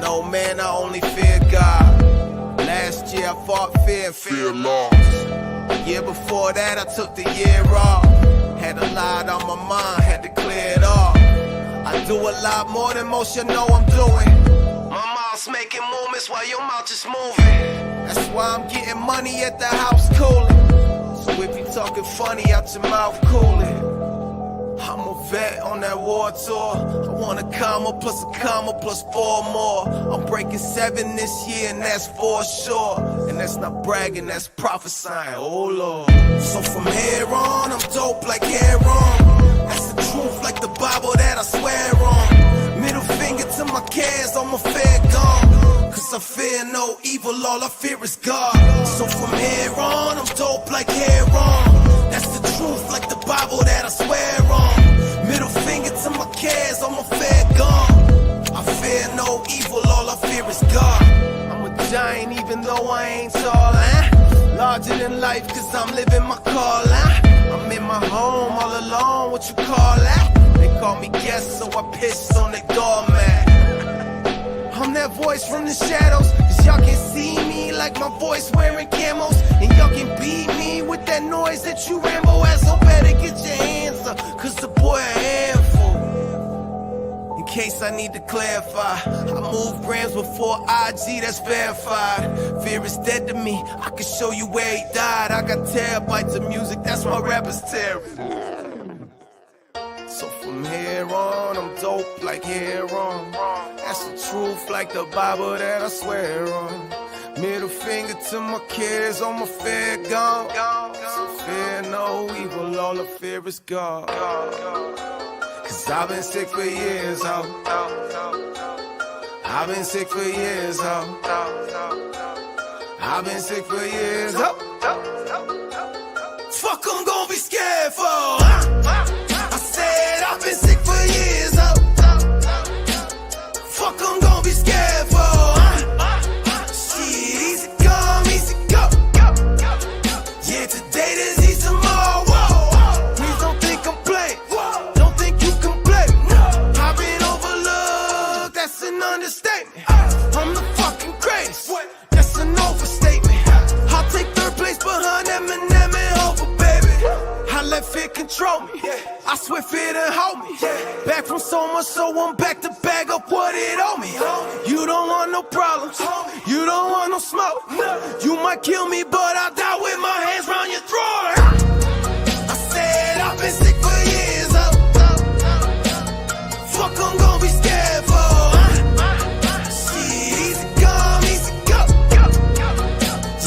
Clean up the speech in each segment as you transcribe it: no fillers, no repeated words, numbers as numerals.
no man, I only fear God. Last year I fought fear and fear loss. The year before that I took the year off. Had a lot on my mind, had to clear it off. I do a lot more than most you know I'm doing. My mouth's making movements while your mouth just moving. That's why I'm getting money at the house cooling. So if you talking funny, out your mouth coolin'. I'm a vet on that war tour. I want a comma plus a comma plus 4 more. I'm breaking 7 this year and that's for sure. And that's not bragging, that's prophesying, oh Lord. So from here on, I'm dope like Aaron. That's the truth like the Bible that I swear on. Middle finger to my kids, I'm a fair gone. Cause I fear no evil, all I fear is God. So from here on, I'm dope like Aaron. That's the truth like the Bible that I swear on. Middle finger to my kids, I'm a fair gone. I fear no evil, all I fear is God. I'm a giant even though I ain't tall, Larger than life cause I'm living my call, I'm in my home all alone, what you call that? They call me guest so I piss on the doormat. I'm that voice from the shadows, cause y'all can see me like my voice wearing camos. And y'all can beat me with that noise that you Rambo ass. So better get your hands up, cause the boy a handful. In case I need to clarify, I move grams before IG, that's verified. Fear is dead to me, I can show you where he died. I got terabytes of music, that's my rappers tearing. So from here on, I'm dope like Aaron. That's the truth like the Bible that I swear on. Middle finger to my kids, on my fair gone. So fear no evil, all I fear is God. Cause I've been sick for years, I've been sick for years, I've been sick for years, Fuck I'm gonna be scared for, I said I've been sick for years, Fuck I'm gonna be scared for, Shit, easy come, easy go. Yeah, today there's easy tomorrow. Please don't think I'm playing, don't think you can play me. I've been overlooked, that's an understatement. I'm the fucking greatest, that's an overstatement. I'll take 3rd place behind Eminem and Hova, baby. I let fear control me, I swear fear done hold me. Back from so much, so I'm back to bag up what it owe me. You don't want no problems, you don't want no smoke. You might kill me, but I'll die with my hands round your throat. I said I've been sick for years, Fuck I'm gonna be scared for, Shit, easy come, easy go.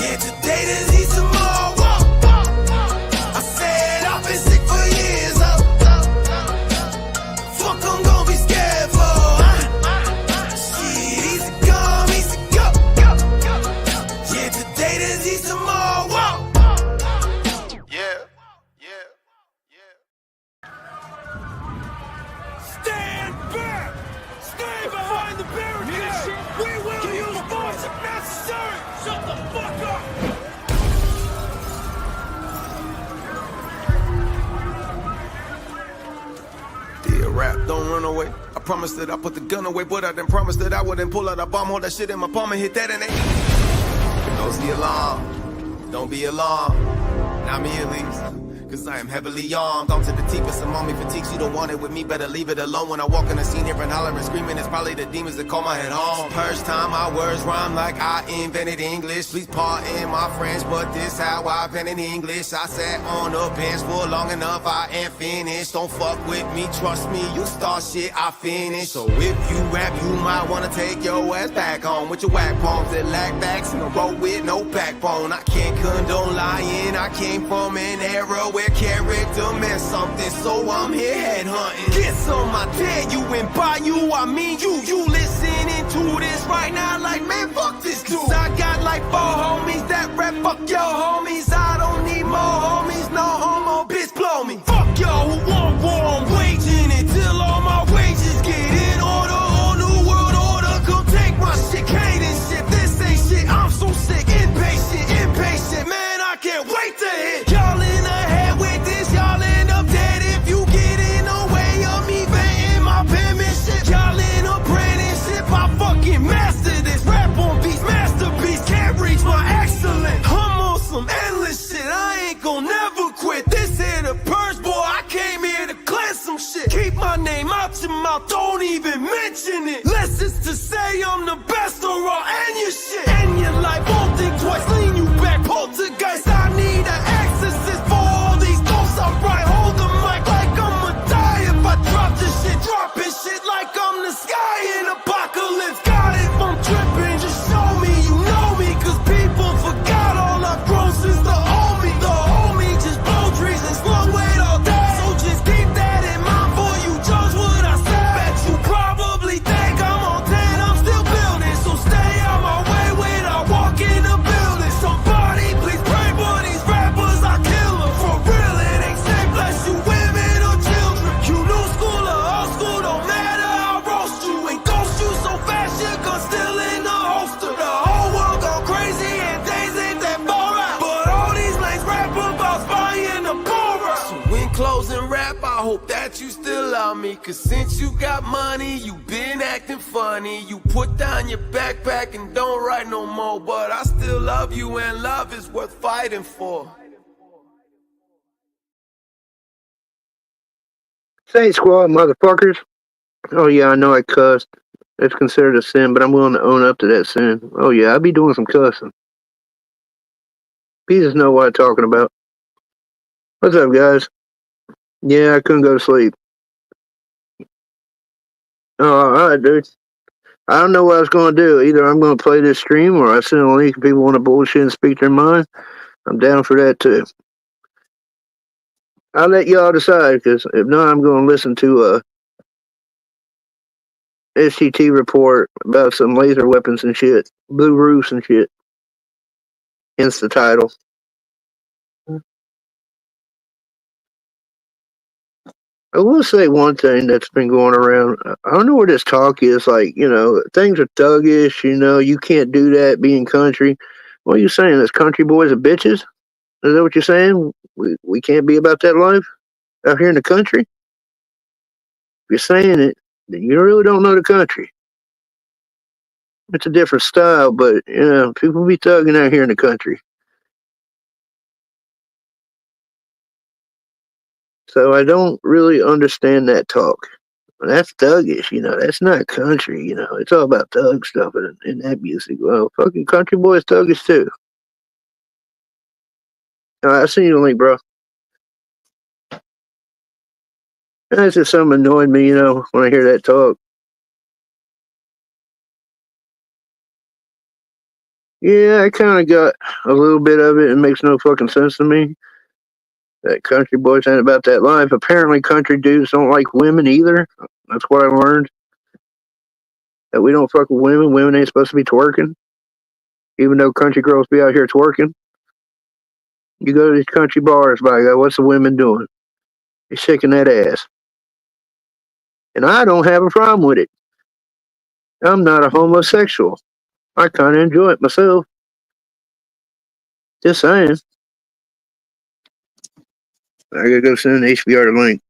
Yeah, today there's easy tomorrow. I said I've been sick for years, Fuck I'm gonna be scared for, Shit, easy come, easy go. Yeah, today there's easy tomorrow. Stand back! Stay behind the barricade! We will use force if necessary! Shut the fuck up! Yeah, rap, don't run away. I promised that I put the gun away, but I didn't promise that I wouldn't pull out a bomb, hold that shit in my palm and hit that and it. Here goes the alarm. Don't be alarmed. Not me at least. Cause I am heavily armed. On to the teeth with some mommy fatigues. You don't want it with me, better leave it alone. When I walk in the scene here and hollering, screaming, it's probably the demons that call my head home. First time my words rhyme like I invented English. Please pardon my French, but this how I invented English. I sat on a bench for long enough, I ain't finished. Don't fuck with me, trust me, you start shit, I finish. So if you rap, you might wanna take your ass back home with your whack palms that lack backs in a road with no backbone. I can't condone lying, I came from an era where character meant something, so I'm here head hunting. Get some, I dare you, and by you, I mean you. You listening to this right now like, man, fuck this dude. Cause I got like 4 homies that rap, fuck your homies. I don't need more homies, no homo, bitch, blow me. Fuck y'all who want war, I'm waging it till all my wages get in order. Whole new world order, come take my shit. Hating shit, this ain't shit, I'm so sick. Impatient, man, I can't wait to hit. Y'all in the head with this, y'all end up dead if you get in the way of me venting my penmanship. Y'all in a branding ship, I fucking mess mouth, don't even mention it. Lessons to say I'm the best or I'll end your shit. End your life, won't think twice, lean you back, poltergeist. I need an exorcist for all these ghosts I write. Hold the mic like I'ma die if I drop this shit. Dropping shit like I'm the sky in apocalypse. God, if I'm tripping, just show me you know me. Cause people forgot all I've grown since the old me. The old me just blow trees and slow it all day. So just keep that in mind before you judge what I say. Bet you probably think I'm on 10, I'm still building. So stay out my way when I walk in the building. Somebody please pray for these rappers, I kill them. For real, it ain't safe, bless you women or children. You new school or old school, don't matter, I'll roast you. And ghost you so fast, your gun still in the holster. The whole world go crazy and days ain't that far out. But all these lanes rap about spying the Bora. So when closing rap, I hope that you still love me. Cause since you got money, you been acting funny. You put down your backpack and don't write no more. But I still love you and love is worth fighting for. Saint Squad, motherfuckers. Oh, yeah, I know I cussed. It's considered a sin, but I'm willing to own up to that sin. Oh, yeah, I be doing some cussing. Jesus know what I'm talking about. What's up, guys? Yeah, I couldn't go to sleep. Oh, all right, dude. I don't know what I was going to do. Either I'm going to play this stream or I send a link if people want to bullshit and speak their mind. I'm down for that, too. I'll let y'all decide, because if not, I'm going to listen to a SCT report about some laser weapons and shit. Blue roofs and shit. Hence the title. I will say one thing that's been going around. I don't know where this talk is. Like, things are thuggish. You can't do that being country. What are you saying? This country boys are bitches? Is that what you're saying? We can't be about that life out here in the country? If you're saying it, then you really don't know the country. It's a different style, but, people be thugging out here in the country. So I don't really understand that talk. That's thuggish, that's not country, it's all about thug stuff in that music. Well, fucking country boys thuggish too. I seen you the link, bro. That's just something annoying me, when I hear that talk. Yeah, I kind of got a little bit of it. It makes no fucking sense to me. That country boys ain't about that life. Apparently, country dudes don't like women either. That's what I learned. That we don't fuck with women. Women ain't supposed to be twerking. Even though country girls be out here twerking. You go to these country bars, by God, what's the women doing? They're shaking that ass. And I don't have a problem with it. I'm not a homosexual. I kind of enjoy it myself. Just saying. I gotta go send HBR the link.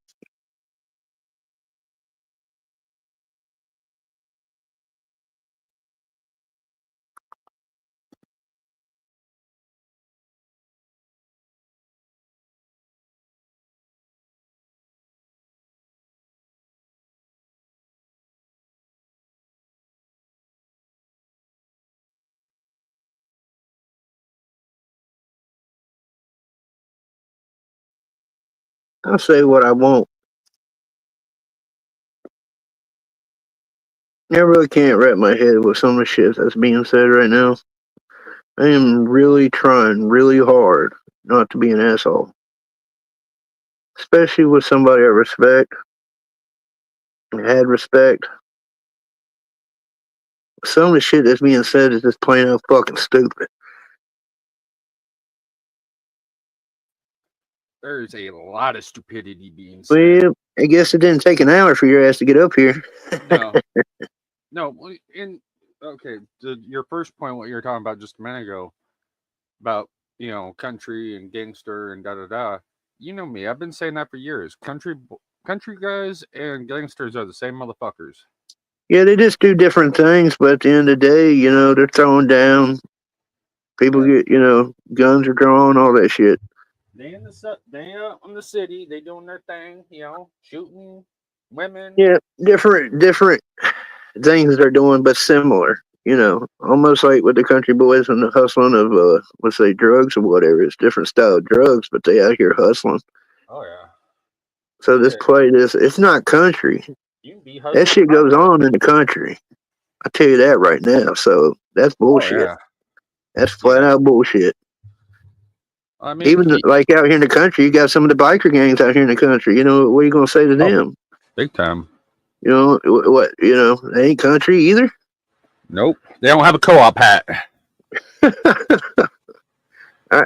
I'll say what I want. I really can't wrap my head with some of the shit that's being said right now. I am really trying really hard not to be an asshole. Especially with somebody I respect. I had respect. Some of the shit that's being said is just plain out fucking stupid. There's a lot of stupidity being said. Well, I guess it didn't take an hour for your ass to get up here. No. Okay, your first point, what you were talking about just a minute ago, about, country and gangster and da-da-da. You know me, I've been saying that for years. Country guys and gangsters are the same motherfuckers. Yeah, they just do different things, but at the end of the day, they're throwing down. People get, guns are drawn, all that shit. They out in the city, they doing their thing, shooting, women. Yeah, different things they're doing, but similar. You know, almost like with the country boys and the hustling of let's say drugs or whatever. It's different style of drugs, but they out here hustling. Oh yeah. So this Shit. play, it's not country. You can be That hustling. shit goes on in the country. I tell you that right now. So that's Oh bullshit. yeah. That's flat Yeah. out bullshit. I mean, Even like out here in the country, you got some of the biker gangs out here in the country. You know, what are you gonna say to them? big time. You know what? You know, they ain't country either. Nope. They don't have a co-op hat.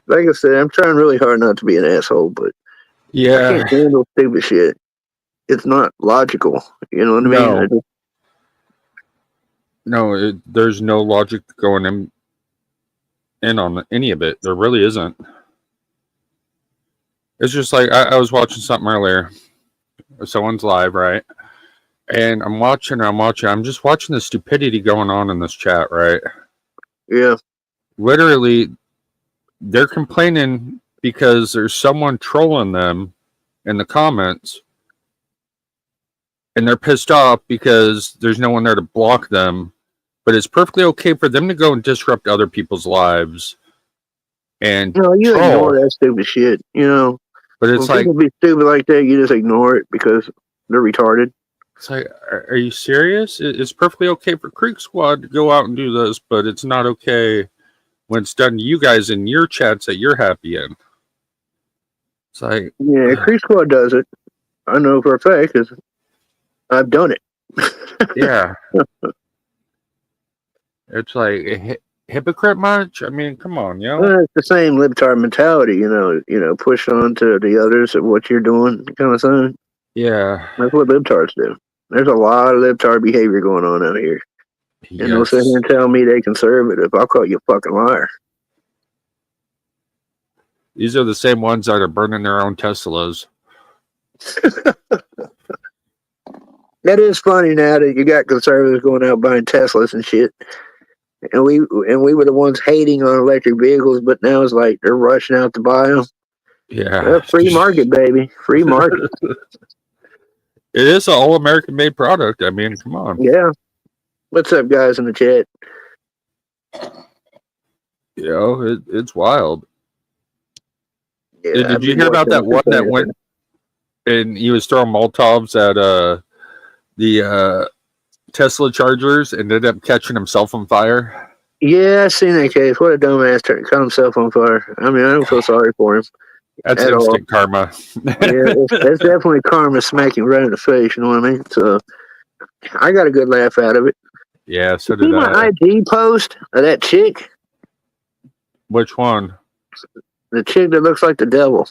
Like I said, I'm trying really hard not to be an asshole, but I Yeah. can't handle stupid shit. It's not logical. You know what I mean? No. I just, No, there's no logic going in on any of it. There really isn't. It's just like I was watching something earlier. Someone's live, right? And I'm watching. I'm just watching the stupidity going on in this chat, right? yeah, Literally, they're complaining because there's someone trolling them in the comments, and they're pissed off because there's no one there to block them. But it's perfectly okay for them to go and disrupt other people's lives and no, you troll. ignore that stupid shit. You know, But it's when like, people be stupid like that, you just ignore it because they're retarded. it's like, are you serious? It's perfectly okay for Creek Squad to go out and do this, but it's not okay when it's done to you guys in your chats that you're happy in. It's like, Yeah, Creek Squad does it. I know for a fact because I've done it. yeah. It's like hypocrite much? I mean, come on, yo. Well, it's the same libtard mentality, you know, push on to the others of what you're doing, kind of thing. Yeah. That's what libtards do. There's a lot of libtard behavior going on out here. And they'll sit here and tell me they conservative. I'll call you a fucking liar. These are the same ones that are burning their own Teslas. That is funny now that you got conservatives going out buying Teslas and shit. And we were the ones hating on electric vehicles, but now it's like they're rushing out to buy them. Yeah. Free market, baby. Free market. It is an all-American made product. I mean, come on. Yeah. What's up, guys in the chat? You know, it's wild. Yeah, Did you hear about that one that went and he was throwing Molotovs at the Tesla chargers and ended up catching himself on fire? Yeah, I seen that case. What a dumbass caught himself on fire. I mean, I don't feel sorry for him. That's at instant all. karma. Yeah, that's definitely karma smacking right in the face. You know what I mean? So I got a good laugh out of it. Yeah, so See did my I. IG post of that chick? Which one? The chick that looks like the devil.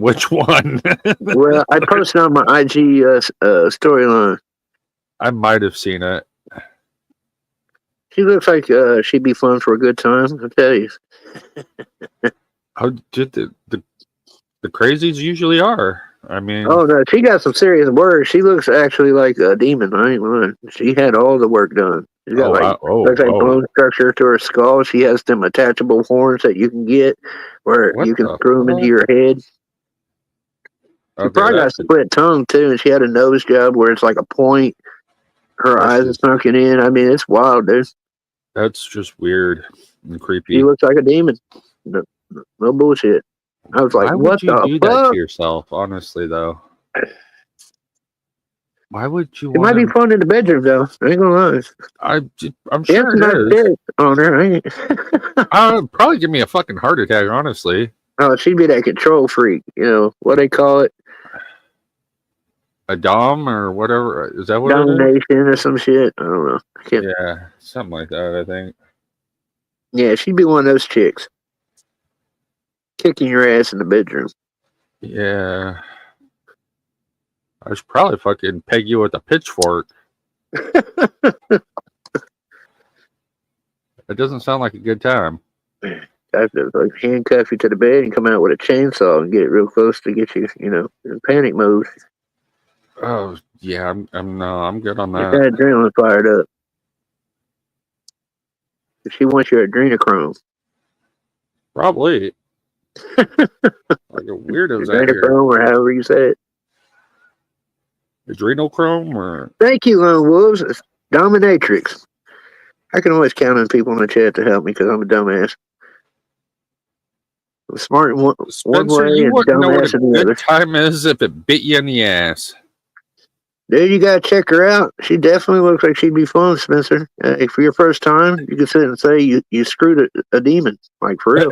Which one? Well, I posted on my IG storyline. I might have seen it. She looks like she'd be fun for a good time, I tell you. How did the crazies usually are? I mean, Oh no, she got some serious work. She looks actually like a demon. I ain't lying. She had all the work done. She's got looks like bone structure to her skull. She has them attachable horns that you can get, where What you can the screw them into fuck? your head. She Okay, probably got a that's, split tongue too, and she had a nose job where it's like a point. Her That's eyes are just- sunken in. I mean, it's wild, dude. that's just weird and creepy. She looks like a demon. No bullshit. I was like, Why what would you the do that fuck? to yourself? Honestly, though, why would you? It might be fun in the bedroom, though. I ain't gonna lie. I'm She has sure some nice it is. dick on her. Ain't It'd probably give me a fucking heart attack. Honestly, Oh, she'd be that control freak. You know what they call it? a dom or whatever. Is that what it is? Domination or some shit. I don't know. I can't. Yeah, something like that. I think. Yeah, she'd be one of those chicks. Kicking your ass in the bedroom. Yeah. I should probably fucking peg you with a pitchfork. It doesn't sound like a good time. I have to like handcuff you to the bed and come out with a chainsaw and get it real close to get you, you know, in panic mode. Oh yeah, I'm good on Get that. that adrenaline fired up. If she wants your adrenochrome. Probably. Like a weirdos out here. Adrenochrome or however you say it. Adrenochrome or Thank you, Lone Wolves. It's Dominatrix. I can always count on people in the chat to help me because I'm a dumbass. I'm smart in one Spencer, way you and wouldn't know what dumbass a in the good other. time is if it bit you in the ass. Dude, you gotta check her out. She definitely looks like she'd be fun, Spencer. For your first time, you could sit and say you screwed a demon, like for real.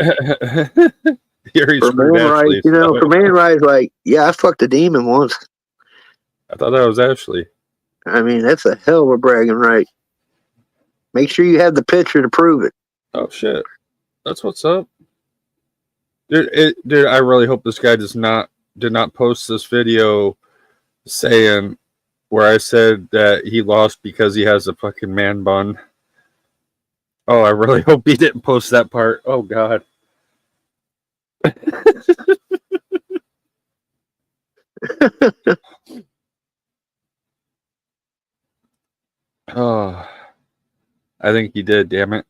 Here For man rights, for man rights, like, yeah, I fucked a demon once. I thought that was Ashley. I mean, that's a hell of a bragging right. Make sure you have the picture to prove it. Oh shit, that's what's up, dude. I really hope this guy did not post this video saying where I said that he lost because he has a fucking man bun. Oh, I really hope he didn't post that part. Oh god. Oh, I think he did. Damn it.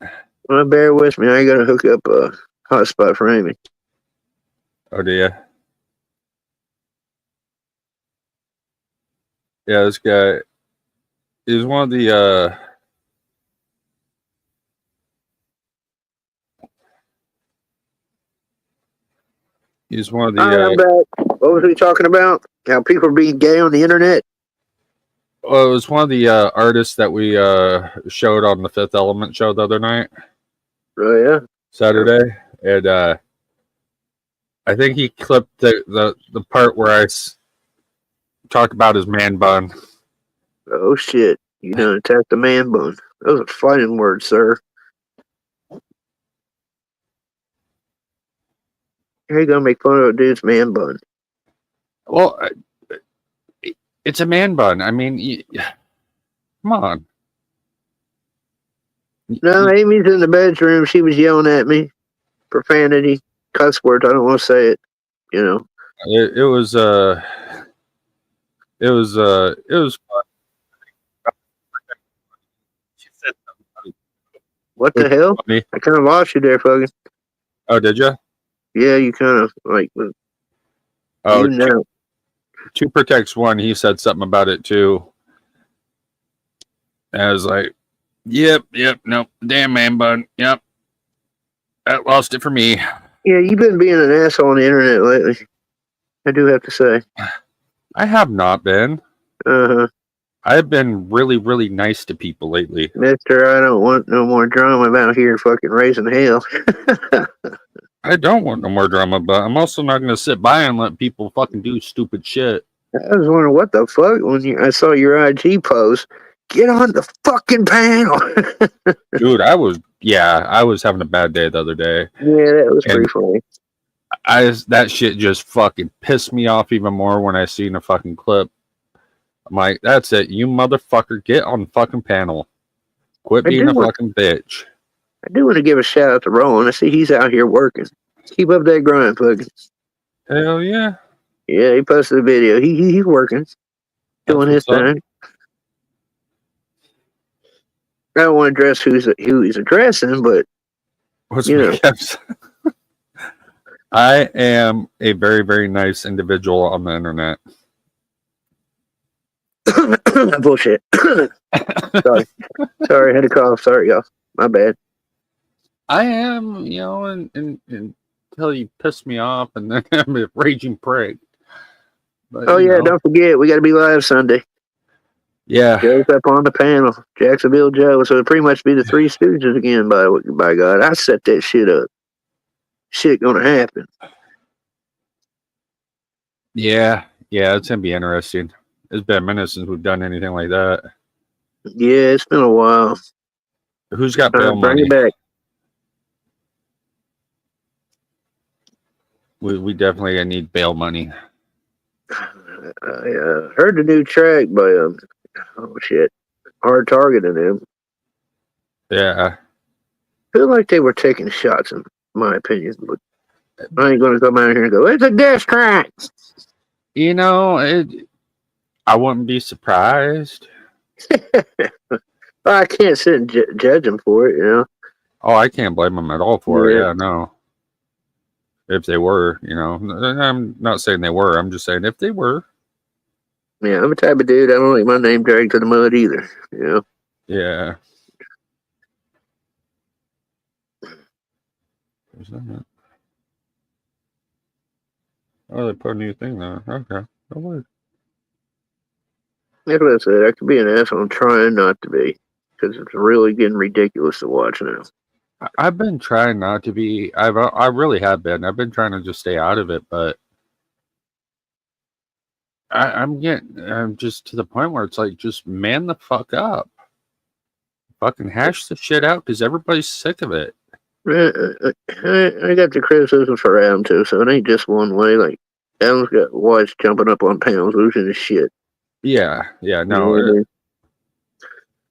Well, bear with me. I gotta hook up a hotspot for Amy. Oh, do you? Yeah, this guy is one of the he's one of the I'm back. What was we talking about? How people are being gay on the internet? well, it was one of the artists that we showed on the Fifth Element show the other night. Oh yeah. Saturday, and I think he clipped the part where I talked about his man bun. Oh shit! You done attacked the man bun. That was a fighting word, sir. How you gonna make fun of a dude's man bun? Well, it's a man bun. I mean, come on. No, Amy's in the bedroom. She was yelling at me, profanity, cuss words. I don't want to say it. You know. It was fun. She said something What the hell? funny. I kind of lost you there, fucking. Oh, did you? Yeah, you kind of like. Oh, you know. Two protects one. He said something about it too. And I was like, yep, nope, damn man bun, yep. That lost it for me. Yeah, you've been being an asshole on the internet lately. I do have to say. I have not been. Uh-huh. I've been really, really nice to people lately. Mister, I don't want no more drama about here fucking raising hell. I don't want no more drama, but I'm also not going to sit by and let people fucking do stupid shit. I was wondering what the fuck when I saw your IG post. Get on the fucking panel. Dude, I was having a bad day the other day. Yeah, that was pretty funny. That shit just fucking pissed me off even more when I seen a fucking clip. I'm like, that's it, you motherfucker, get on the fucking panel. Quit being a fucking bitch. I do want to give a shout out to Roland. I see he's out here working. Keep up that grind, fucking. Hell yeah. Yeah, he posted a video. He's working, doing his thing. I don't want to address who he's addressing, but I am a very, very nice individual on the internet. Bullshit. Sorry, I had to cough. Sorry, y'all. My bad. I am, and until you piss me off, and then I'm a raging prick. But, don't forget, we got to be live Sunday. Yeah. Joe's up on the panel. Jacksonville Joe. So it'll pretty much be the Three Stooges again, by God. I set that shit up. Shit gonna happen. Yeah, it's gonna be interesting. It's been a minute since we've done anything like that. Yeah, it's been a while. Who's got bail money? Bring it back. We definitely need bail money. I heard the new track by Hard Target and them. Yeah. I feel like they were taking shots, in my opinion. But I ain't gonna come out here and go, it's a diss track. I wouldn't be surprised. I can't sit and judge them for it, Oh, I can't blame them at all for it. Yeah, no. If they were, I'm not saying they were. I'm just saying if they were. Yeah, I'm the type of dude, I don't like my name dragged to the mud either. You know? Yeah. Where's that? Oh, they put a new thing there. Okay. No worries. That's what I said. I could be an asshole. I'm trying not to be. Because it's really getting ridiculous to watch now. I've been trying not to be. I really have been. I've been trying to just stay out of it, but I'm just to the point where it's like, just man the fuck up, fucking hash the shit out, because everybody's sick of it. I got the criticism for Adam too, so it ain't just one way. Like Adam's got wives jumping up on panels, losing his shit. Yeah, You know no. what I mean?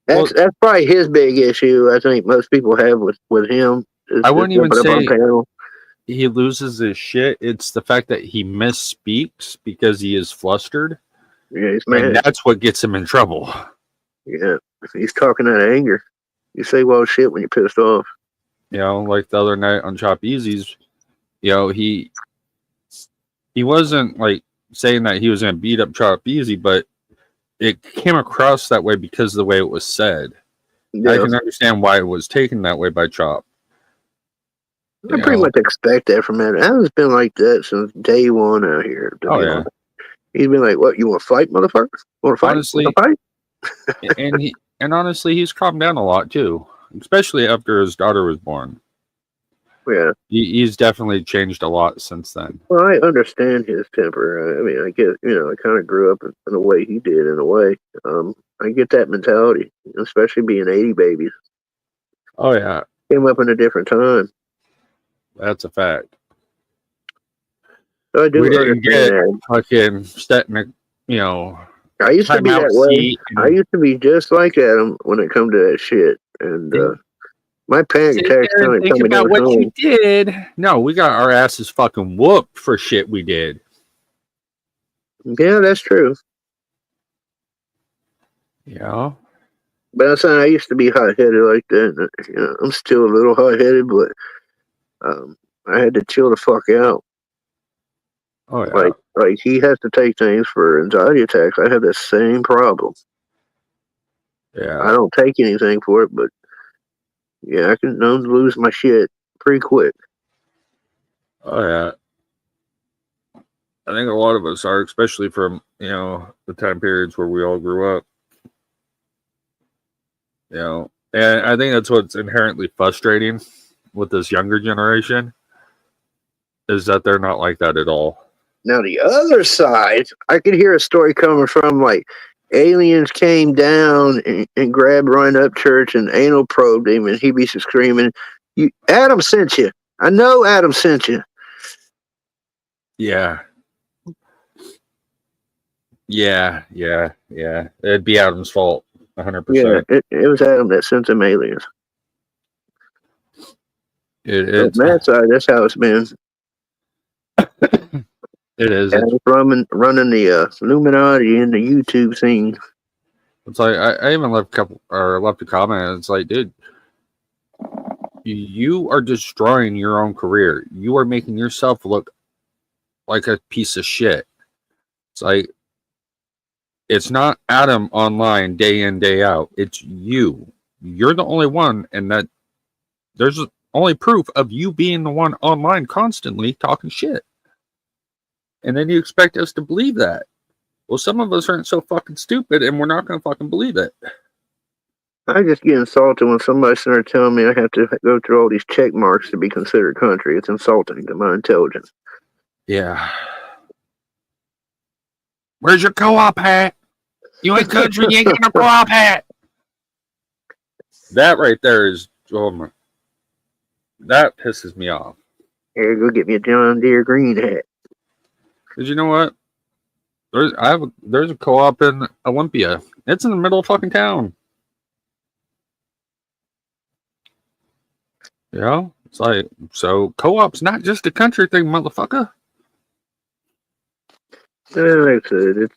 That's probably his big issue. I think most people have with him. I wouldn't even say panel. he loses his shit. It's the fact that he misspeaks because he is flustered. Yeah, he's mad. And that's what gets him in trouble. Yeah, he's talking out of anger. You say wild shit when you're pissed off. You know, like the other night on Chop Easy's, you know, he wasn't like saying that he was going to beat up Chop Easy, but it came across that way because of the way it was said. Yeah. I can understand why it was taken that way by Chop. I pretty much expect that from Adam. Adam's been like that since day one out here. Oh, yeah. He's been like, "What, you want to fight, motherfucker? Want to fight? Honestly, and honestly, he's calmed down a lot too, especially after his daughter was born. Yeah, he's definitely changed a lot since then. Well, I understand his temper. I mean, I get, I kind of grew up in the way he did. In a way, I get that mentality, especially being 80 babies. Oh yeah, came up in a different time. That's a fact. So I do. We didn't get fucking setting a, I used to be that way. I used to be just like Adam when it come to that shit, and my panic attacks kind of think about what you did. No, we got our asses fucking whooped for shit we did. Yeah, that's true. Yeah. But I'm saying I used to be hot-headed like that. I'm still a little hot-headed, but I had to chill the fuck out. Oh yeah. Like he has to take things for anxiety attacks. I have the same problem. Yeah. I don't take anything for it, but yeah, I can lose my shit pretty quick. Oh yeah. I think a lot of us are, especially from the time periods where we all grew up. And I think that's what's inherently frustrating with this younger generation is that they're not like that at all. Now the other side, I could hear a story coming from like aliens came down and grabbed Ryan Upchurch and anal probed him, and he'd be screaming, Adam sent you. I know Adam sent you. Yeah. Yeah. It'd be Adam's fault, 100%. Yeah, it was Adam that sent them aliens. It's on that side, that's how it's been. It is. Adam's running the Illuminati in the YouTube scene. It's like I even left a comment. It's like, dude, you are destroying your own career. You are making yourself look like a piece of shit. It's like, it's not Adam online day in, day out. It's you. You're the only one, and that there's only proof of you being the one online constantly talking shit. And then you expect us to believe that. Well, some of us aren't so fucking stupid, and we're not going to fucking believe it. I just get insulted when somebody starts telling me I have to go through all these check marks to be considered country. It's insulting to my intelligence. Yeah. Where's your co-op hat? You ain't country, you ain't got no co-op hat. That right there is, that pisses me off. Here, go get me a John Deere green hat. Because you know what? There's a co-op in Olympia. It's in the middle of fucking town. Yeah, it's like, so co-op's not just a country thing, motherfucker. Like I said, it's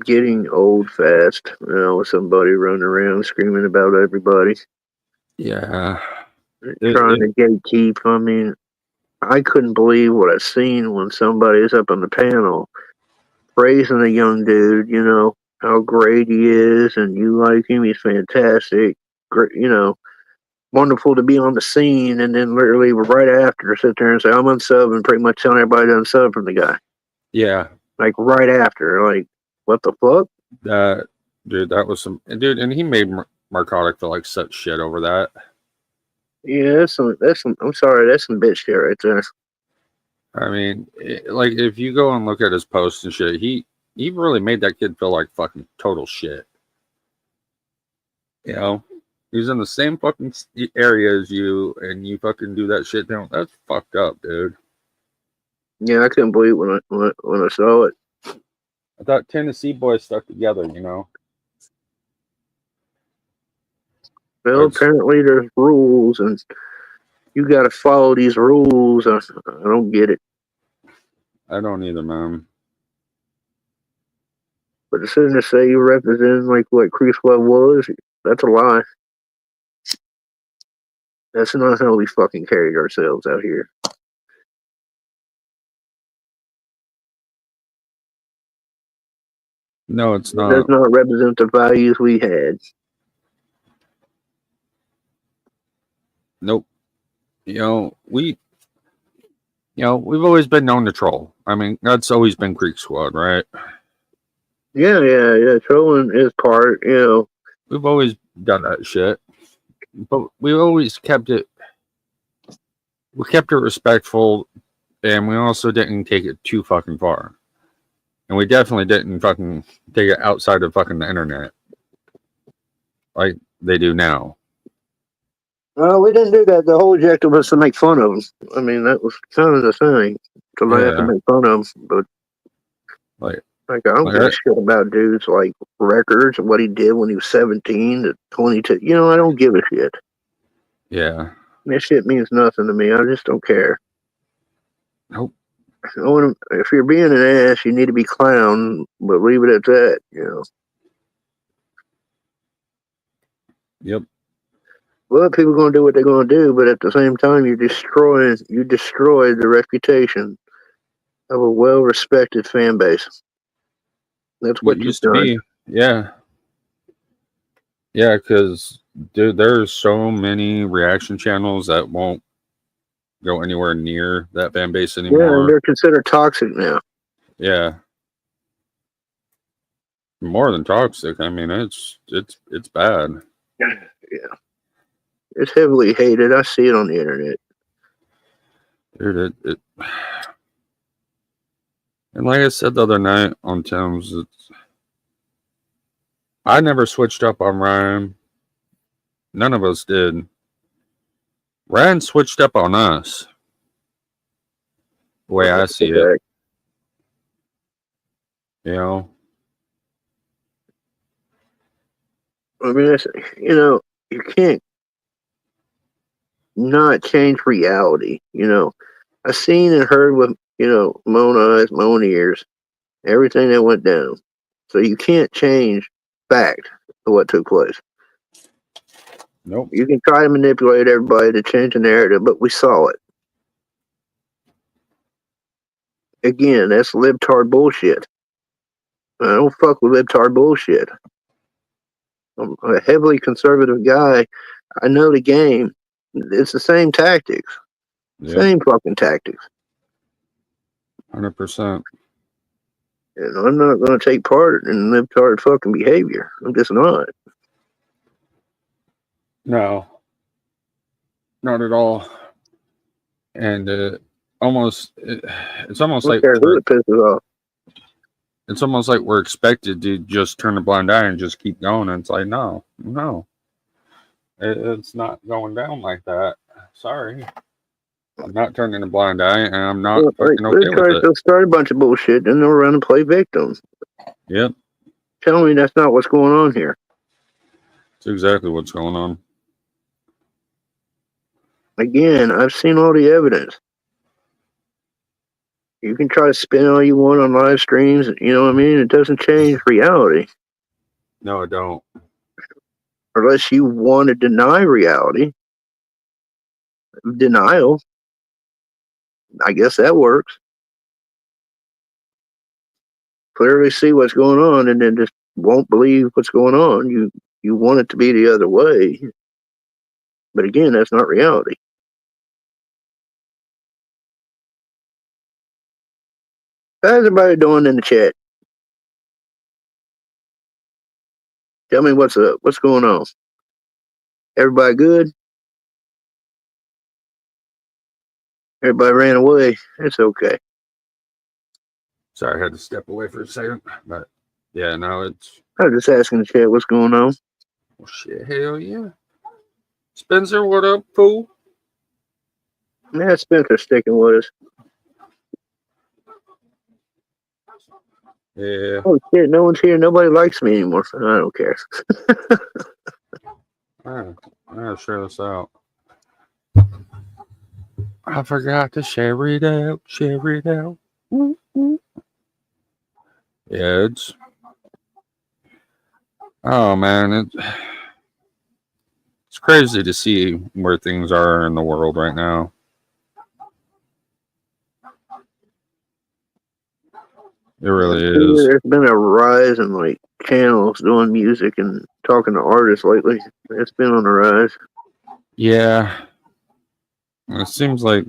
getting old fast. With somebody running around screaming about everybody. Yeah. Trying to gatekeep. I mean, I couldn't believe what I seen when somebody is up on the panel praising a young dude, you know, how great he is, and you like him, he's fantastic, great, you know, wonderful to be on the scene, and then literally right after sit there and say, I'm unsub, and pretty much telling everybody to unsub from the guy. Yeah. Like right after, like, what the fuck? Dude, that was some dude, and he made Markotic feel like such shit over that. Yeah, that's some, I'm sorry, that's some bitch shit right there. I mean, like if you go and look at his posts and shit, he really made that kid feel like fucking total shit. You know, he's in the same fucking area as you, and you fucking do that shit down. That's fucked up, dude. Yeah, I couldn't believe when I saw it. I thought Tennessee boys stuck together, you know. Well, apparently there's rules, and you got to follow these rules. I don't get it. I don't either, man. But as soon as say you represent like what Crease Club was, that's a lie. That's not how we fucking carried ourselves out here. No, it's not. It does not represent the values we had. Nope. You know, we've always been known to troll. I mean, that's always been Creek Squad, right? Yeah. Trolling is part, you know. We've always done that shit. But we always kept it respectful, and we also didn't take it too fucking far. And we definitely didn't fucking take it outside of fucking the internet. Like they do now. Well, we didn't do that. The whole objective was to make fun of them. I mean, that was kind of the thing. To laugh and make fun of them. But like I don't give a shit about dudes like records and what he did when he was 17 to 22. You know, I don't give a shit. Yeah. That shit means nothing to me. I just don't care. Nope. If you're being an ass, you need to be clown, but leave it at that, you know. Yep. Well, people are going to do what they're going to do, but at the same time, you destroyed the reputation of a well-respected fan base. That's what it used to be. Yeah. Yeah, because dude, there's so many reaction channels that won't go anywhere near that fan base anymore. Yeah, and they're considered toxic now. Yeah. More than toxic. I mean, it's bad. Yeah. It's heavily hated. I see it on the internet. Dude, and like I said the other night on Tim's, I never switched up on Ryan. None of us did. Ryan switched up on us. The way I see it. You know? I mean, you can't not change reality. You know, I've seen and heard with, Mona eyes, Mona ears, everything that went down. So you can't change fact of what took place. Nope. You can try to manipulate everybody to change the narrative, but we saw it. Again, that's libtard bullshit. I don't fuck with libtard bullshit. I'm a heavily conservative guy. I know the game. It's the same tactics. Yep. Same fucking tactics. 100%. And I'm not going to take part in libtard fucking behavior. I'm just not. No. Not at all. And it's almost like who it pisses off. It's almost like we're expected to just turn a blind eye and just keep going. And it's like, no. It's not going down like that. Sorry. I'm not turning a blind eye, and I'm not fucking okay with it. They'll start a bunch of bullshit, then they'll run and play victims. Yep. Tell me that's not what's going on here. It's exactly what's going on. Again, I've seen all the evidence. You can try to spin all you want on live streams, you know what I mean? It doesn't change reality. No, it don't. Unless you want to deny reality. Denial. I guess that works. clearly see what's going on and then just won't believe what's going on. You want it to be the other way. But again, that's not reality. How's everybody doing in the chat? Tell me what's up. What's going on? Everybody good? Everybody ran away. It's okay. Sorry, I had to step away for a second. But yeah, now it's. I was just asking the chat what's going on. Oh, shit, hell yeah. Spencer, what up, fool? Yeah, Spencer's sticking with us. Yeah. Oh shit, no one's here. Nobody likes me anymore. I don't care. I gotta share this out. I forgot to share it out. Share it out. Woo-woo. Yeah, it's. Oh man, it's crazy to see where things are in the world right now. It really is. There's been a rise in like channels doing music and talking to artists lately. It's been on the rise. Yeah. It seems like.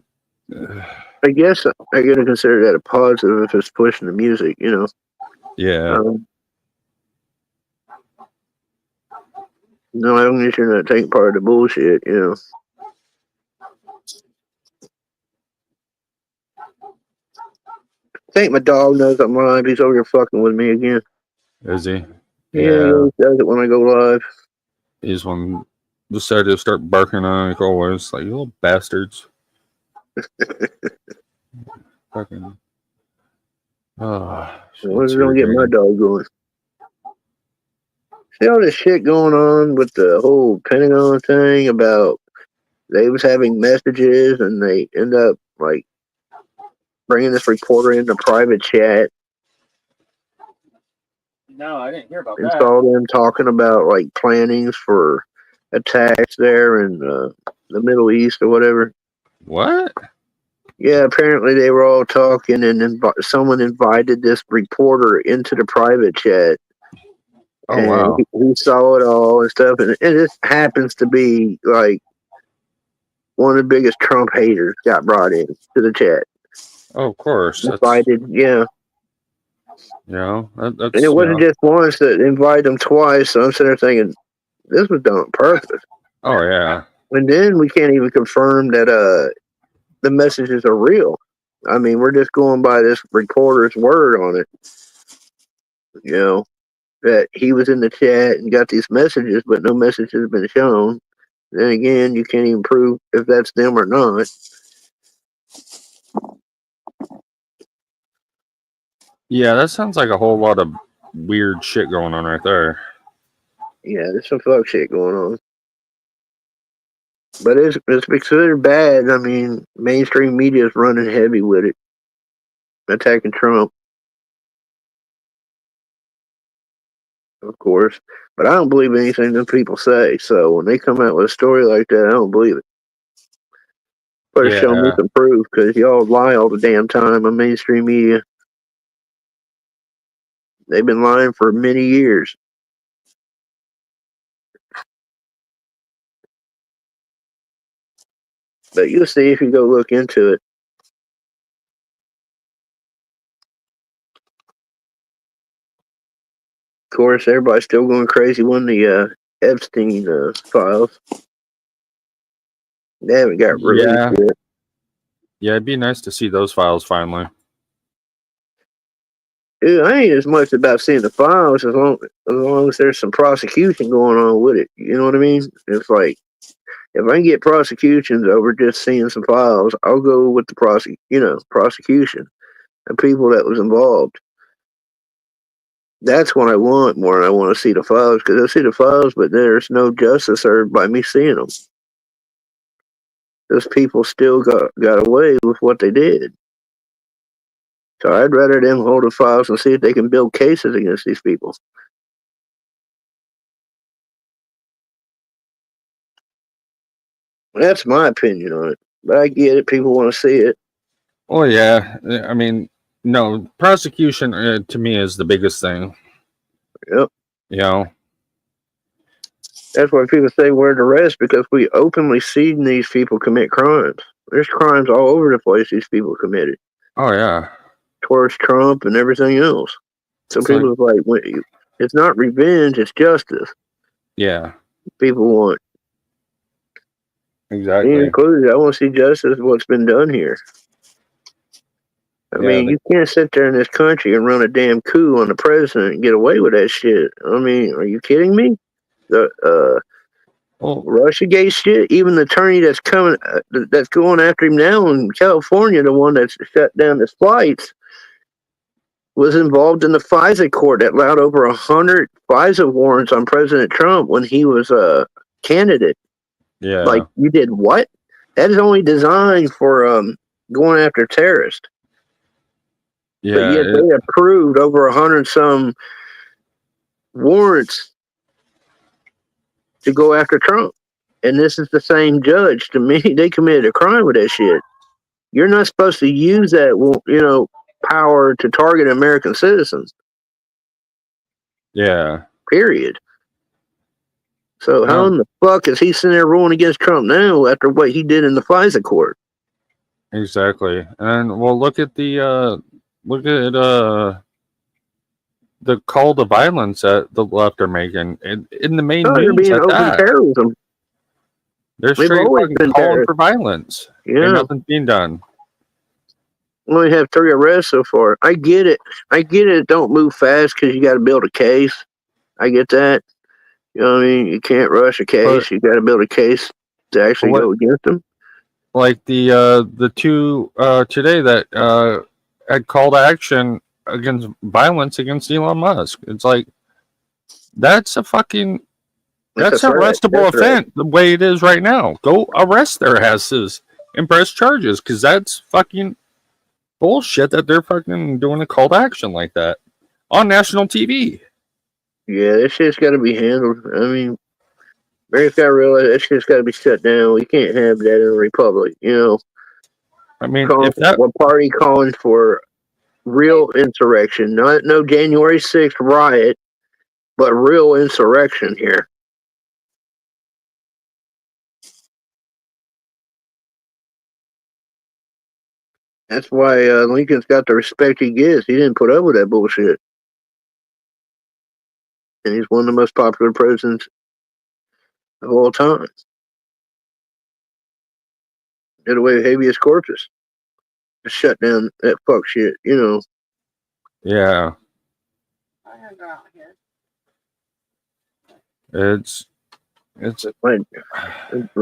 I guess I gotta consider that a positive if it's pushing the music, you know. Yeah. No, I don't need you to take part of the bullshit, you know. I think my dog knows I'm live. He's over here fucking with me again. Is he? Yeah, he always does it when I go live. He's one decided to start barking on like always, like you little bastards. Fucking. Oh, When's gonna get my dog going? See all this shit going on with the whole Pentagon thing about they was having messages and they end up like bringing this reporter into private chat. No, I didn't hear about and that. saw them talking about like plannings for attacks there in the Middle East or whatever. What? Yeah, apparently they were all talking, and someone invited this reporter into the private chat. Oh and wow! he saw it all and stuff, and it just happens to be like one of the biggest Trump haters got brought in to the chat. Oh, of course. Invited, yeah. You know, that's. And it wasn't just once that invited them twice. So I'm sitting there thinking, this was done on purpose. Oh yeah. And then we can't even confirm that the messages are real. I mean, we're just going by this reporter's word on it. You know, that he was in the chat and got these messages, but no message has been shown. Then again, you can't even prove if that's them or not. Yeah, that sounds like a whole lot of weird shit going on right there. Yeah, there's some fuck shit going on. But it's considered bad. I mean, mainstream media is running heavy with it, attacking Trump, of course. But I don't believe anything them people say. So when they come out with a story like that, I don't believe it. Better show me some proof, because y'all lie all the damn time on mainstream media. They've been lying for many years. But you'll see if you go look into it. Of course, everybody's still going crazy on the Epstein files. They haven't got released yet. Yeah, it'd be nice to see those files finally. Dude, I ain't as much about seeing the files as long as there's some prosecution going on with it. You know what I mean? It's like, if I can get prosecutions over just seeing some files, I'll go with the prosecution and people that was involved. That's what I want more than I want to see the files, because I see the files, but there's no justice served by me seeing them. Those people still got away with what they did. So I'd rather them hold the files and see if they can build cases against these people. That's my opinion on it. But I get it. People want to see it. Oh yeah, I mean, No, prosecution to me is the biggest thing. Yep. You know. That's why people say we're the rest, because we openly see these people commit crimes. There's crimes all over the place these people committed Oh yeah. towards Trump and everything else. So It's people are like, it's not revenge, it's justice. Yeah. People want. Exactly. Me included, I want to see justice what's been done here. I mean, you can't sit there in this country and run a damn coup on the president and get away with that shit. I mean, are you kidding me? The Russiagate shit. Even the attorney that's going after him now in California, the one that's shut down his flights, was involved in the FISA court that allowed over 100 FISA warrants on President Trump when he was a candidate. Yeah. Like, you did what? That is only designed for going after terrorists. Yeah. But yet they approved over 100 some warrants to go after Trump. And this is the same judge. To me, they committed a crime with that shit. You're not supposed to use that, power to target American citizens. Yeah. Period. So how in the fuck is he sitting there ruling against Trump now after what he did in the FISA court? Exactly. And well, look at the call to violence that the left are making in the main news. They're being open terrorism. They're straight calling for violence. Yeah. And nothing's being done. We only have 3 arrests so far. I get it. Don't move fast because you got to build a case. I get that. You know what I mean? You can't rush a case. You got to build a case to actually go against them. Like the two today that had called action against violence against Elon Musk. It's like that's an arrestable offense the way it is right now. Go arrest their asses and press charges, because that's fucking bullshit that they're fucking doing a call to action like that on national TV. Yeah, that shit's got to be handled. I mean, America's got to realize that shit's got to be shut down. We can't have that in a republic, I mean, one party calling for real insurrection, no January 6th riot, but real insurrection here. That's why Lincoln's got the respect he gets. He didn't put up with that bullshit. And he's one of the most popular presidents of all time. Did away with habeas corpus. Just shut down that fuck shit, Yeah. It's like,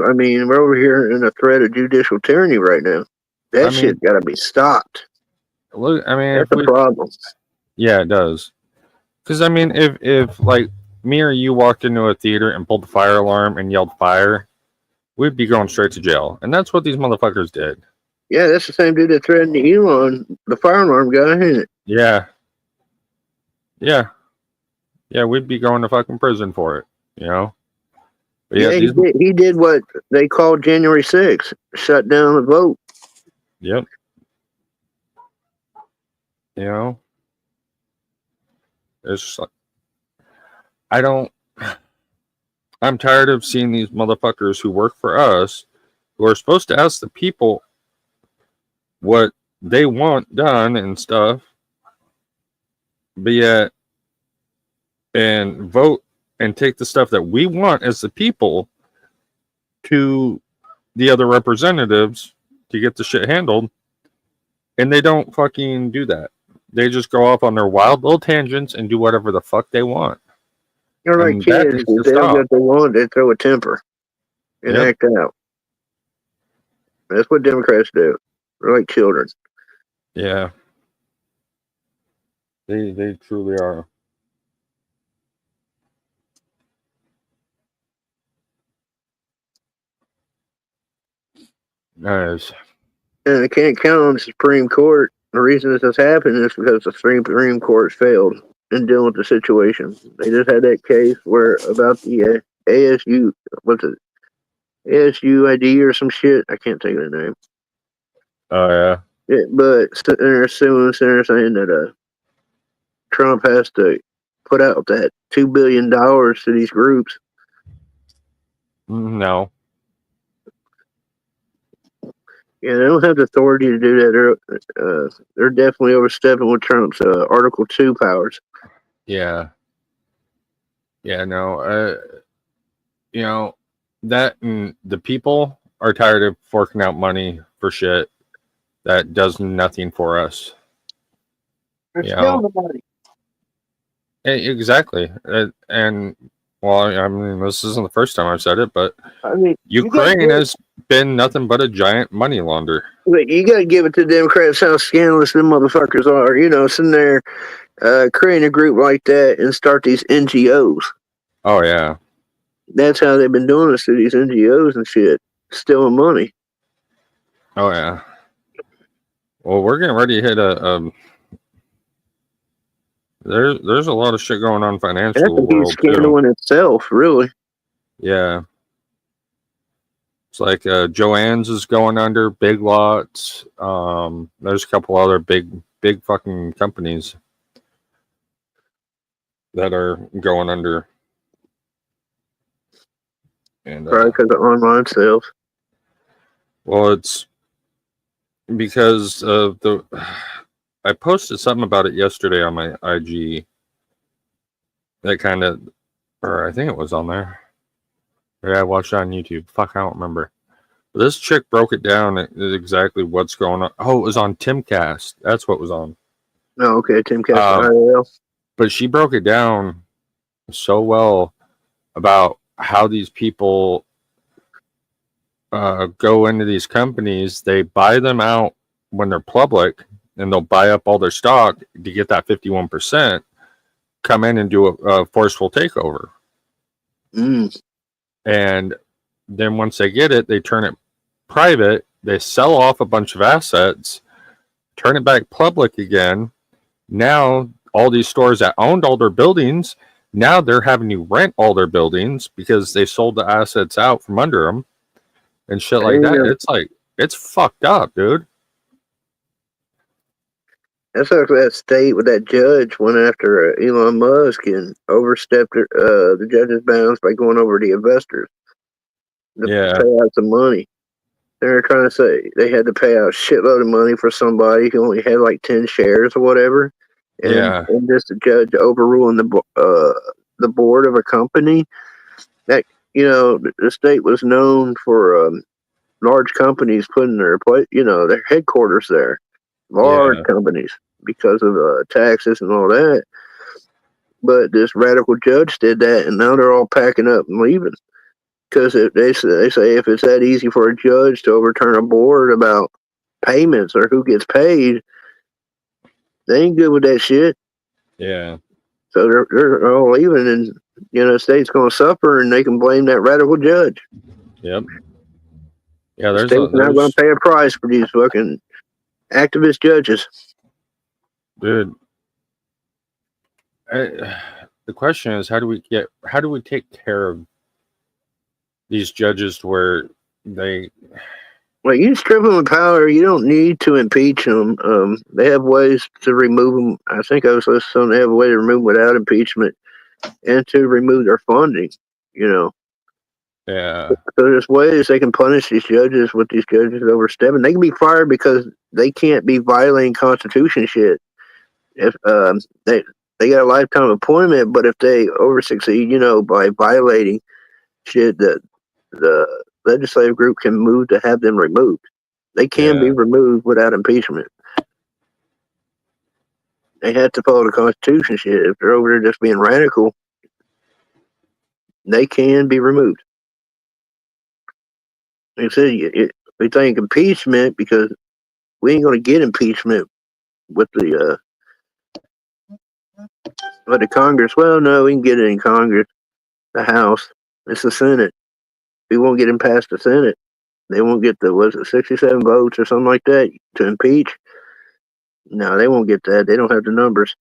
I mean, we're over here in a threat of judicial tyranny right now. That shit's got to be stopped. Look, I mean, that's a problem. Yeah, it does. Because I mean, if like me or you walked into a theater and pulled the fire alarm and yelled fire, we'd be going straight to jail. And that's what these motherfuckers did. Yeah, that's the same dude that threatened Elon, the fire alarm guy, isn't it? Yeah. Yeah. Yeah, we'd be going to fucking prison for it, But yeah, he did what they called January 6th, shut down the vote. Yep. It's just like, I'm tired of seeing these motherfuckers who work for us, who are supposed to ask the people what they want done and stuff, but yet, and vote and take the stuff that we want as the people to the other representatives to get the shit handled, and they don't fucking do that. They just go off on their wild little tangents and do whatever the fuck they want. You're like kids. If they don't get what they want, they throw a temper and act out. That's what Democrats do. They're like children. Yeah. They truly are. Nice. And they can't count on the Supreme Court. The reason this has happened is because the Supreme Court failed in dealing with the situation. They just had that case where about the ASU, what's it? ASUID or some shit. I can't think of the name. Oh, yeah. But they're suing, they're saying that Trump has to put out that $2 billion to these groups. No. Yeah, they don't have the authority to do that. They're definitely overstepping with Trump's Article 2 powers. Yeah. Yeah, no. You know, that and the people are tired of forking out money for shit that does nothing for us. They're You stealing know, the money. exactly. And well, I mean, this isn't the first time I've said it, but I mean, Ukraine has been nothing but a giant money launder. you got to give it to Democrats how scandalous them motherfuckers are. You know, sitting there creating a group like that and start these NGOs. Oh yeah, That's how they've been doing this to these NGOs and shit, stealing money. oh yeah. Well, we're getting ready to hit a. There's a lot of shit going on financial That's a huge world scandal too. in itself, really. Yeah. It's like Joann's is going under, Big Lots. There's a couple other big fucking companies that are going under. And Probably because of online sales. well, it's because of the. I posted something about it yesterday on my IG. That kind of, or I think it was on there. Yeah, I watched it on YouTube. Fuck, I don't remember. But this chick broke it down exactly what's going on. Oh, it was on Timcast. That's what was on. Oh, okay, Timcast IRL. But she broke it down so well about how these people go into these companies. They buy them out when they're public, and they'll buy up all their stock to get that 51%. Come in and do a forceful takeover. And then once they get it, they turn it private. They sell off a bunch of assets, turn it back public again. Now all these stores that owned all their buildings, now they're having to rent all their buildings because they sold the assets out from under them and shit like that. It's like, it's fucked up, dude. That's like that state with that judge went after Elon Musk and overstepped the judge's bounds by going over the investors to pay out some money. They were trying to say they had to pay out a shitload of money for somebody who only had like 10 shares or whatever. And just the judge overruling the board of a company that, you know, the state was known for large companies putting their headquarters there. Large companies because of taxes and all that. But this radical judge did that, and now they're all packing up and leaving. Because they say if it's that easy for a judge to overturn a board about payments or who gets paid, they ain't good with that shit. Yeah. So they're all leaving, and the state's going to suffer, and they can blame that radical judge. Yep. Yeah, the state's not going to pay a price for these fucking activist judges. Dude, the question is, how do we take care of these judges to where they... Well, you strip them of power. You don't need to impeach them. They have ways to remove them. I think I was listening. They have a way to remove them without impeachment, and to remove their funding. Yeah. So there's ways they can punish these judges with these judges overstepping. They can be fired because they can't be violating Constitution shit. If they got a lifetime appointment, but if they succeed, by violating shit, that the legislative group can move to have them removed. They can be removed without impeachment. They have to follow the Constitution shit. If they're over there just being radical, they can be removed. Like I said, we think impeachment because we ain't going to get impeachment with the Congress. Well, no, we can get it in Congress, the House. It's the Senate. We won't get him past the Senate. They won't get 67 votes or something like that to impeach? No, they won't get that. They don't have the numbers.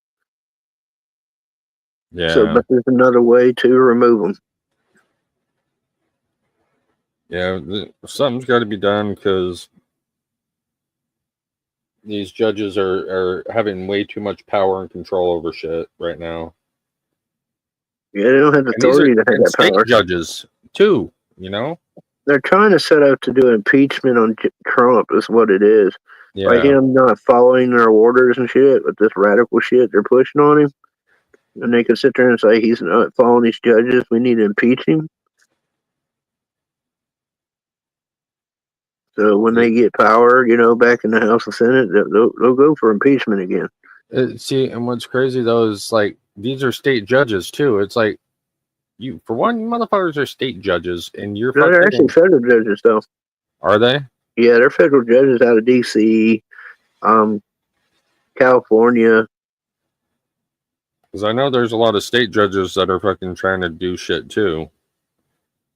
Yeah. So, but there's another way to remove them. Yeah, something's got to be done because these judges are having way too much power and control over shit right now. Yeah, they don't have the And these are authority to have and that state power. judges too, you know? They're trying to set up to do impeachment on Trump, is what it is. By Yeah. him not following their orders and shit, with this radical shit they're pushing on him. And they can sit there and say he's not following these judges. We need to impeach him. So when they get power, back in the House and Senate, they'll go for impeachment again. See, and what's crazy though is like these are state judges too. It's like you motherfuckers are state judges, and you're No, they're actually federal judges, though. Are they? Yeah, they're federal judges out of D.C., California. Because I know there's a lot of state judges that are fucking trying to do shit too,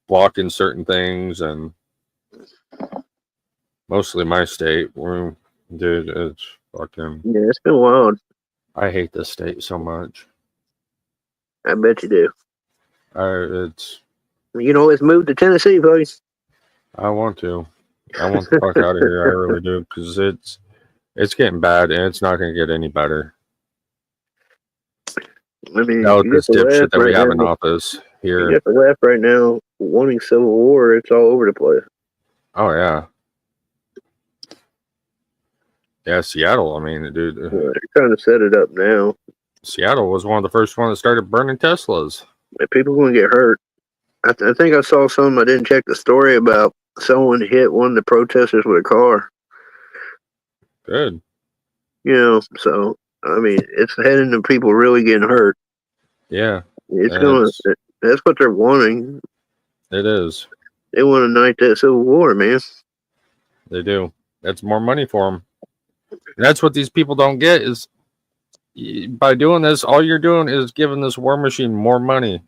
blocking certain things, and mostly my state. Dude, it's fucking. Yeah, it's been wild. I hate this state so much. I bet you do. It's. It's moved to Tennessee, buddy. I want to. I want the fuck out of here. I really do, because it's getting bad, and it's not going to get any better. I mean, now with this dipshit that we have in office here. You got the left right now wanting civil war. It's all over the place. Oh, yeah. Yeah, Seattle, I mean, dude. They're trying to set it up now. Seattle was one of the first ones that started burning Teslas. People are going to get hurt. I think I saw some, I didn't check the story, about someone hit one of the protesters with a car. Good. So, I mean, it's heading to people really getting hurt. Yeah. That's what they're wanting. It is. They want to ignite that civil war, man. They do. That's more money for them. And that's what these people don't get is by doing this, all you're doing is giving this war machine more money.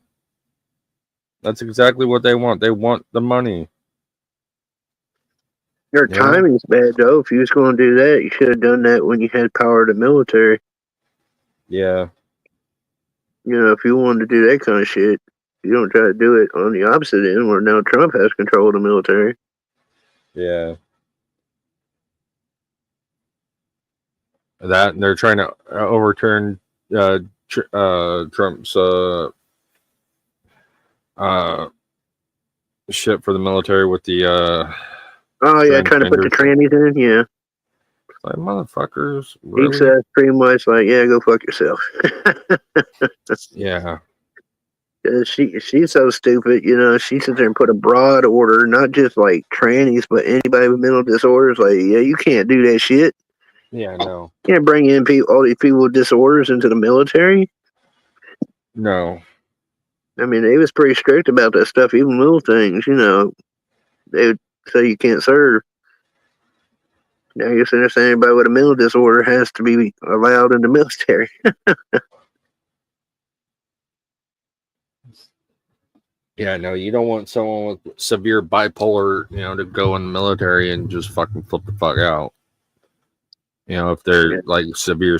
That's exactly what they want. They want the money. Your timing's bad, though. If you was going to do that, you should have done that when you had power of the military. Yeah. If you wanted to do that kind of shit, you don't try to do it on the opposite end where now Trump has control of the military. Yeah. That, and they're trying to overturn Trump's shit for the military with the oh yeah, trying to put the trannies in, yeah. Like, motherfuckers, really? He says pretty much like, yeah, go fuck yourself. Yeah. She's so stupid, she sits there and put a broad order, not just like trannies, but anybody with mental disorders. Like, yeah, you can't do that shit. Yeah, no. You can't bring in all these people with disorders into the military. No. I mean, they was pretty strict about that stuff, even little things, They would say you can't serve. Now you're saying anybody with a mental disorder has to be allowed in the military. Yeah, no, you don't want someone with severe bipolar, to go in the military and just fucking flip the fuck out. If they're like severe.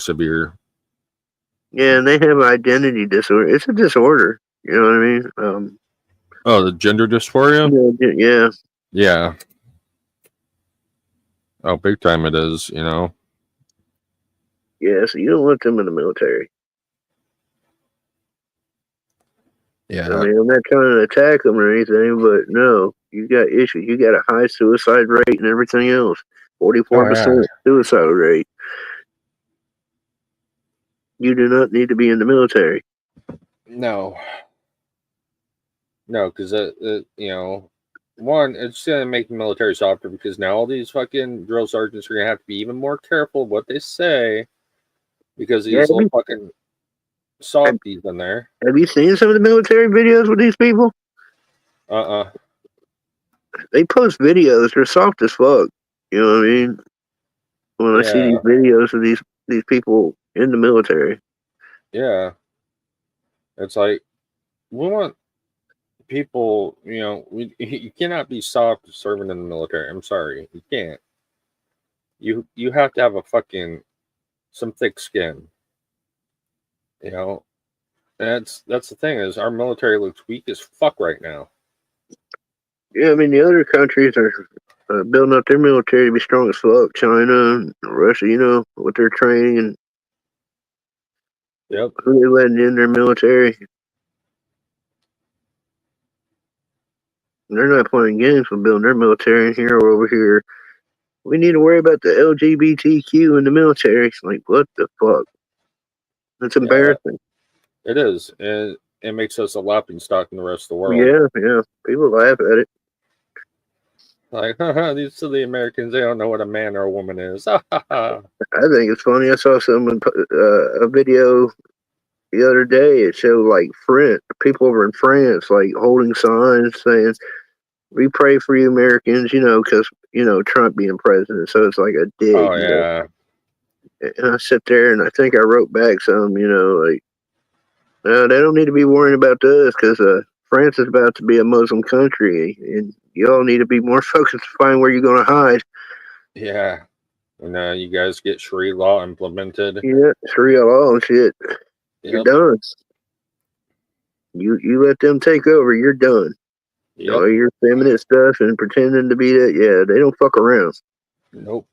Yeah, and they have identity disorder. It's a disorder. You know what I mean? Oh, the gender dysphoria? Yeah. Yeah. Oh, big time it is, Yeah, so you don't want them in the military. Yeah. I mean, I'm not trying to attack them or anything, but no, you got issues. You got a high suicide rate and everything else. 44% suicide rate. You do not need to be in the military. No. No, because, one, it's going to make the military softer because now all these fucking drill sergeants are going to have to be even more careful of what they say because of these little fucking softies in there. Have you seen some of the military videos with these people? They post videos. They're soft as fuck. You know what I mean? When I see these videos of these people in the military. Yeah. It's like, we want people, you cannot be soft serving in the military. I'm sorry. You can't. You have to have some thick skin. That's the thing is our military looks weak as fuck right now. Yeah, I mean the other countries are building up their military to be strong as fuck. China and Russia, you know, with their training and Yep. who they letting in their military. They're not playing games with building their military in here or over here. We need to worry about the LGBTQ in the military. It's like, what the fuck? That's embarrassing. It is. And it makes us a laughing stock in the rest of the world. Yeah. People laugh at it. Like, these silly Americans, they don't know what a man or a woman is. I think it's funny. I saw someone a video the other day. It showed like people over in France like holding signs saying, "We pray for you, Americans," you know, because you know Trump being president. So it's like a dig. Oh yeah. And I sit there and I think I wrote back some, you know, like, no, they don't need to be worrying about us because France is about to be a Muslim country, and you all need to be more focused to find where you're going to hide. Yeah. And you guys get Sharia law implemented. Yeah, Sharia law and shit. You're done. You let them take over, you're done. Yep. All your feminine stuff and pretending to be that, yeah, they don't fuck around. Nope.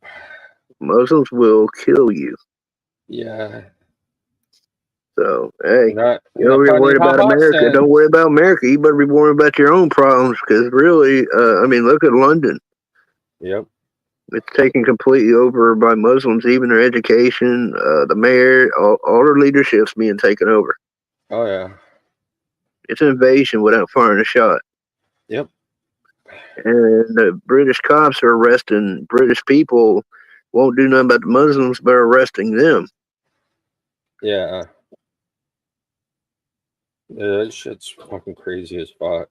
Muslims will kill you. Yeah. So, hey, Not you're worried about America. Don't worry about America. You better be worried about your own problems because really, I mean, look at London. Yep. It's taken completely over by Muslims, even their education, the mayor, all their leadership's being taken over. Oh, yeah. It's an invasion without firing a shot. Yep. And the British cops are arresting British people, won't do nothing about the Muslims, but arresting them. Yeah. Yeah, that shit's fucking crazy as fuck.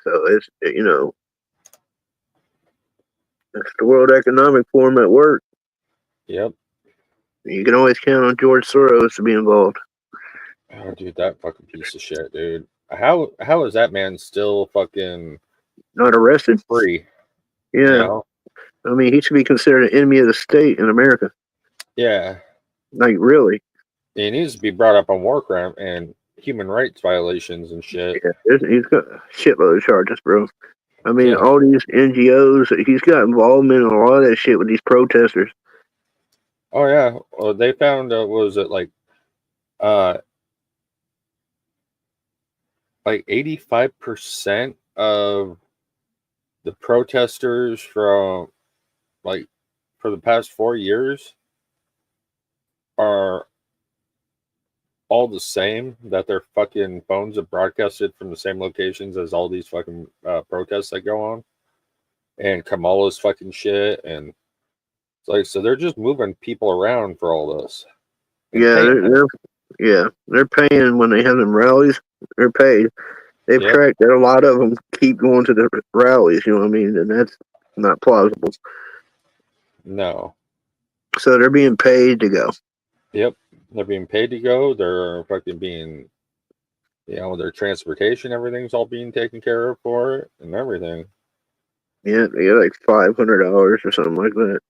So it's, you know, it's the World Economic Forum at work. Yep. You can always count on George Soros to be involved. Oh, dude, that fucking piece of shit, dude. How is that man still fucking not arrested? Free. Yeah. You know? I mean, he should be considered an enemy of the state in America. Yeah. Like, really. He needs to be brought up on war crime and human rights violations and shit. Yeah, he's got a shitload of charges, bro. I mean, all these NGOs, he's got involvement in a lot of that shit with these protesters. Oh, yeah. Well, they found, what was it, like 85% of the protesters from, like, for the past 4 years are all the same, that their fucking phones have broadcasted from the same locations as all these fucking protests that go on, and Kamala's fucking shit, and it's like, so they're just moving people around for all this. Yeah, they're paying when they have them rallies. They're paid. They've tracked that a lot of them keep going to the rallies. You know what I mean? And that's not plausible. No. So they're being paid to go. Yep. They're being paid to go. They're fucking being, you know, their transportation, everything's all being taken care of for it and everything. Yeah, they get like $500 or something like that.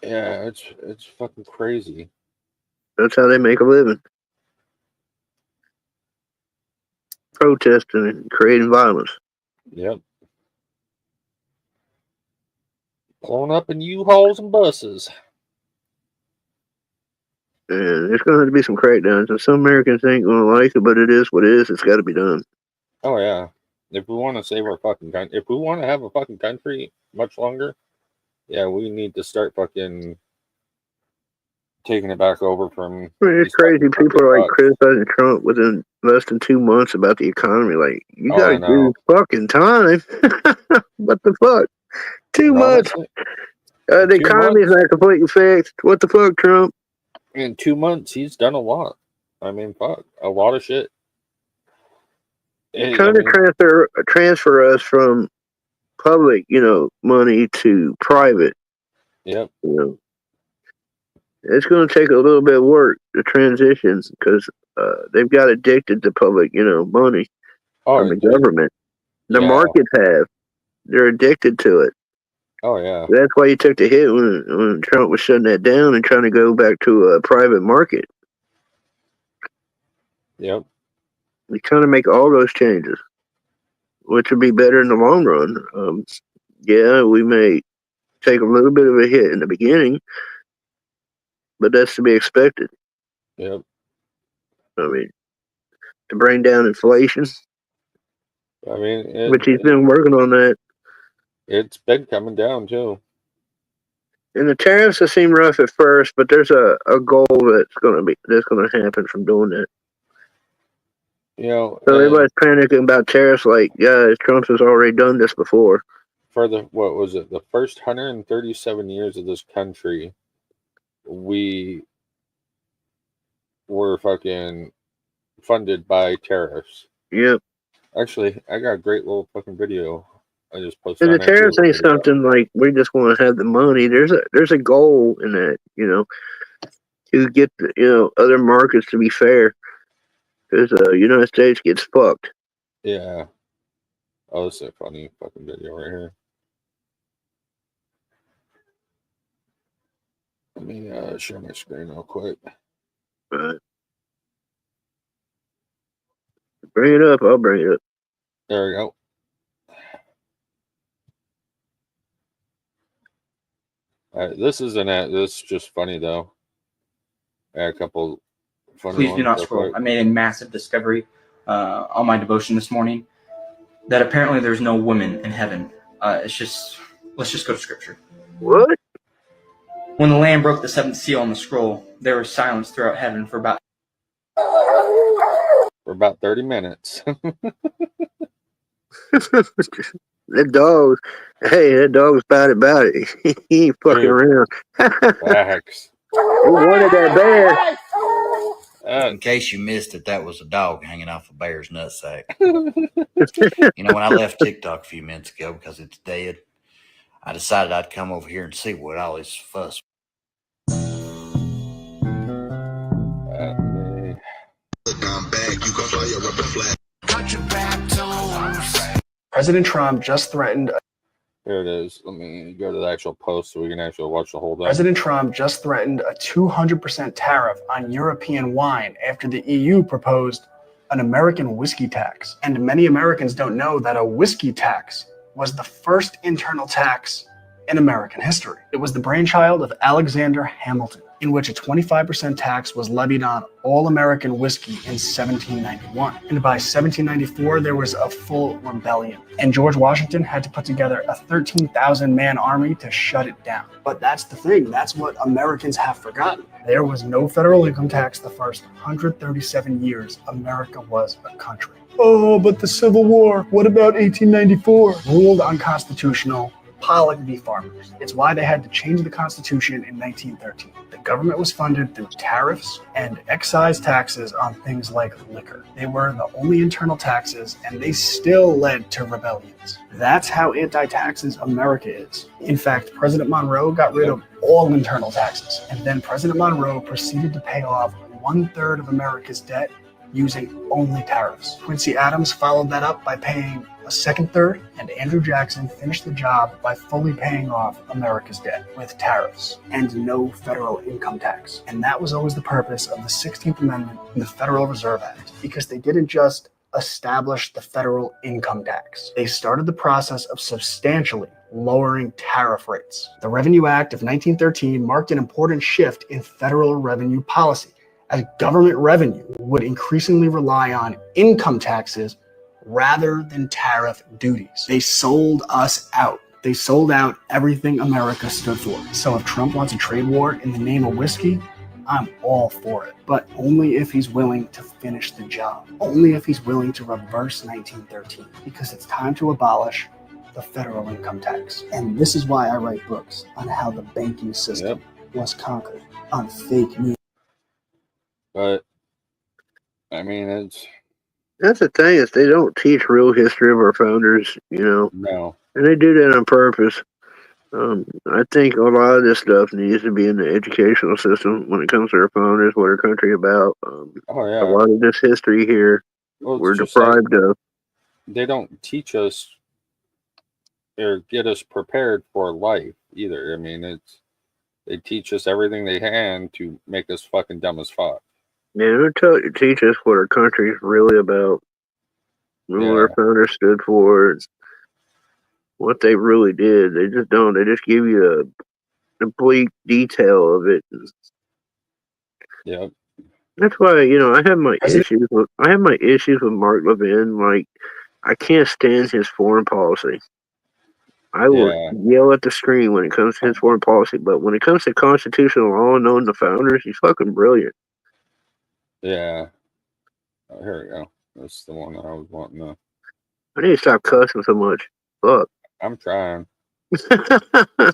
Yeah, it's fucking crazy. That's how they make a living. Protesting and creating violence. Yep. Pulling up in U-Hauls and buses. And there's going to have to be some crackdowns, and some Americans ain't going to like it, but it is what it is. It's got to be done. Oh, yeah. If we want to save our fucking country, if we want to have a fucking country much longer, yeah, we need to start fucking taking it back over from. It's crazy. People are like criticizing Trump within less than 2 months about the economy. Like, you got to do fucking time. What the fuck? 2 months. The economy's not completely fixed. What the fuck, Trump? In 2 months, he's done a lot. I mean, fuck, a lot of shit. Trying to transfer us from public, you know, money to private. Yep. You know, it's going to take a little bit of work to transition because they've got addicted to public, you know, money from the government. The markets have. They're addicted to it. Oh, yeah. That's why he took the hit when Trump was shutting that down and trying to go back to a private market. Yep. He's trying to make all those changes, which would be better in the long run. Yeah, we may take a little bit of a hit in the beginning, but that's to be expected. Yep. I mean, to bring down inflation, I mean, which he's been working on that. it's been coming down too. And the tariffs have seemed rough at first, but there's a goal that's gonna happen from doing that. You know, So everybody's panicking about tariffs, like, guys, Trump has already done this before. For what was it? The first 137 years of this country, we were fucking funded by tariffs. Yep. Actually, I got a great little fucking video I just posted. And the tariffs ain't something like we just want to have the money. There's a goal in that, to get the, other markets to be fair, because the United States gets fucked. Yeah. Oh, this is a funny fucking video right here. Let me share my screen real quick. Right. Bring it up. I'll bring it up. There we go. This isn't it. This is just funny though. I had a couple funny Please do not scroll. quick. I made a massive discovery on my devotion this morning that apparently there's no women in heaven. Let's just go to scripture. What? When the Lamb broke the seventh seal on the scroll, there was silence throughout heaven for about 30 minutes. That dog's about it. He ain't fucking around. Facts. He wanted that bear. In case you missed it, that was a dog hanging off a bear's nutsack. When I left TikTok a few minutes ago because it's dead, I decided I'd come over here and see what all this fuss. President Trump just threatened. Here it is. Let me go to the actual post so we can actually watch the whole thing. President Trump just threatened a 200% tariff on European wine after the EU proposed an American whiskey tax. And many Americans don't know that a whiskey tax was the first internal tax in American history. It was the brainchild of Alexander Hamilton, in which a 25% tax was levied on all American whiskey in 1791. And by 1794, there was a full rebellion. And George Washington had to put together a 13,000-man army to shut it down. But that's the thing. That's what Americans have forgotten. There was no federal income tax the first 137 years America was a country. Oh, but the Civil War, what about 1894? Ruled unconstitutional. Pollock v. Farmers. It's why they had to change the Constitution in 1913. The government was funded through tariffs and excise taxes on things like liquor. They were the only internal taxes, and they still led to rebellions. That's how anti-taxes America is. In fact, President Monroe got rid of all internal taxes, and then President Monroe proceeded to pay off 1/3 of America's debt using only tariffs. Quincy Adams followed that up by paying a second third, and Andrew Jackson finished the job by fully paying off America's debt with tariffs and no federal income tax. And that was always the purpose of the 16th Amendment and the Federal Reserve Act, because they didn't just establish the federal income tax. They started the process of substantially lowering tariff rates. The Revenue Act of 1913 marked an important shift in federal revenue policy, as government revenue would increasingly rely on income taxes rather than tariff duties. They sold us out. They sold out everything America stood for. So if Trump wants a trade war in the name of whiskey, I'm all for it. But only if he's willing to finish the job. Only if he's willing to reverse 1913. Because it's time to abolish the federal income tax. And this is why I write books on how the banking system was conquered on fake news. But, I mean, that's the thing, is they don't teach real history of our founders, No. And they do that on purpose. I think a lot of this stuff needs to be in the educational system when it comes to our founders, what our country about. A lot of this history here we're deprived of. They don't teach us or get us prepared for life either. I mean, they teach us everything they can to make us fucking dumb as fuck. Yeah, they teach us what our country is really about, what our founders stood for. what they really did. They just don't. They just give you a complete detail of it. Yep. That's why I have my issues with Mark Levin. Like, I can't stand his foreign policy. I will Yeah. yell at the screen when it comes to his foreign policy, but when it comes to constitutional law and knowing the founders, he's fucking brilliant. Yeah. Oh, here we go. That's the one that I was wanting to. I need to stop cussing so much. Fuck. I'm trying. I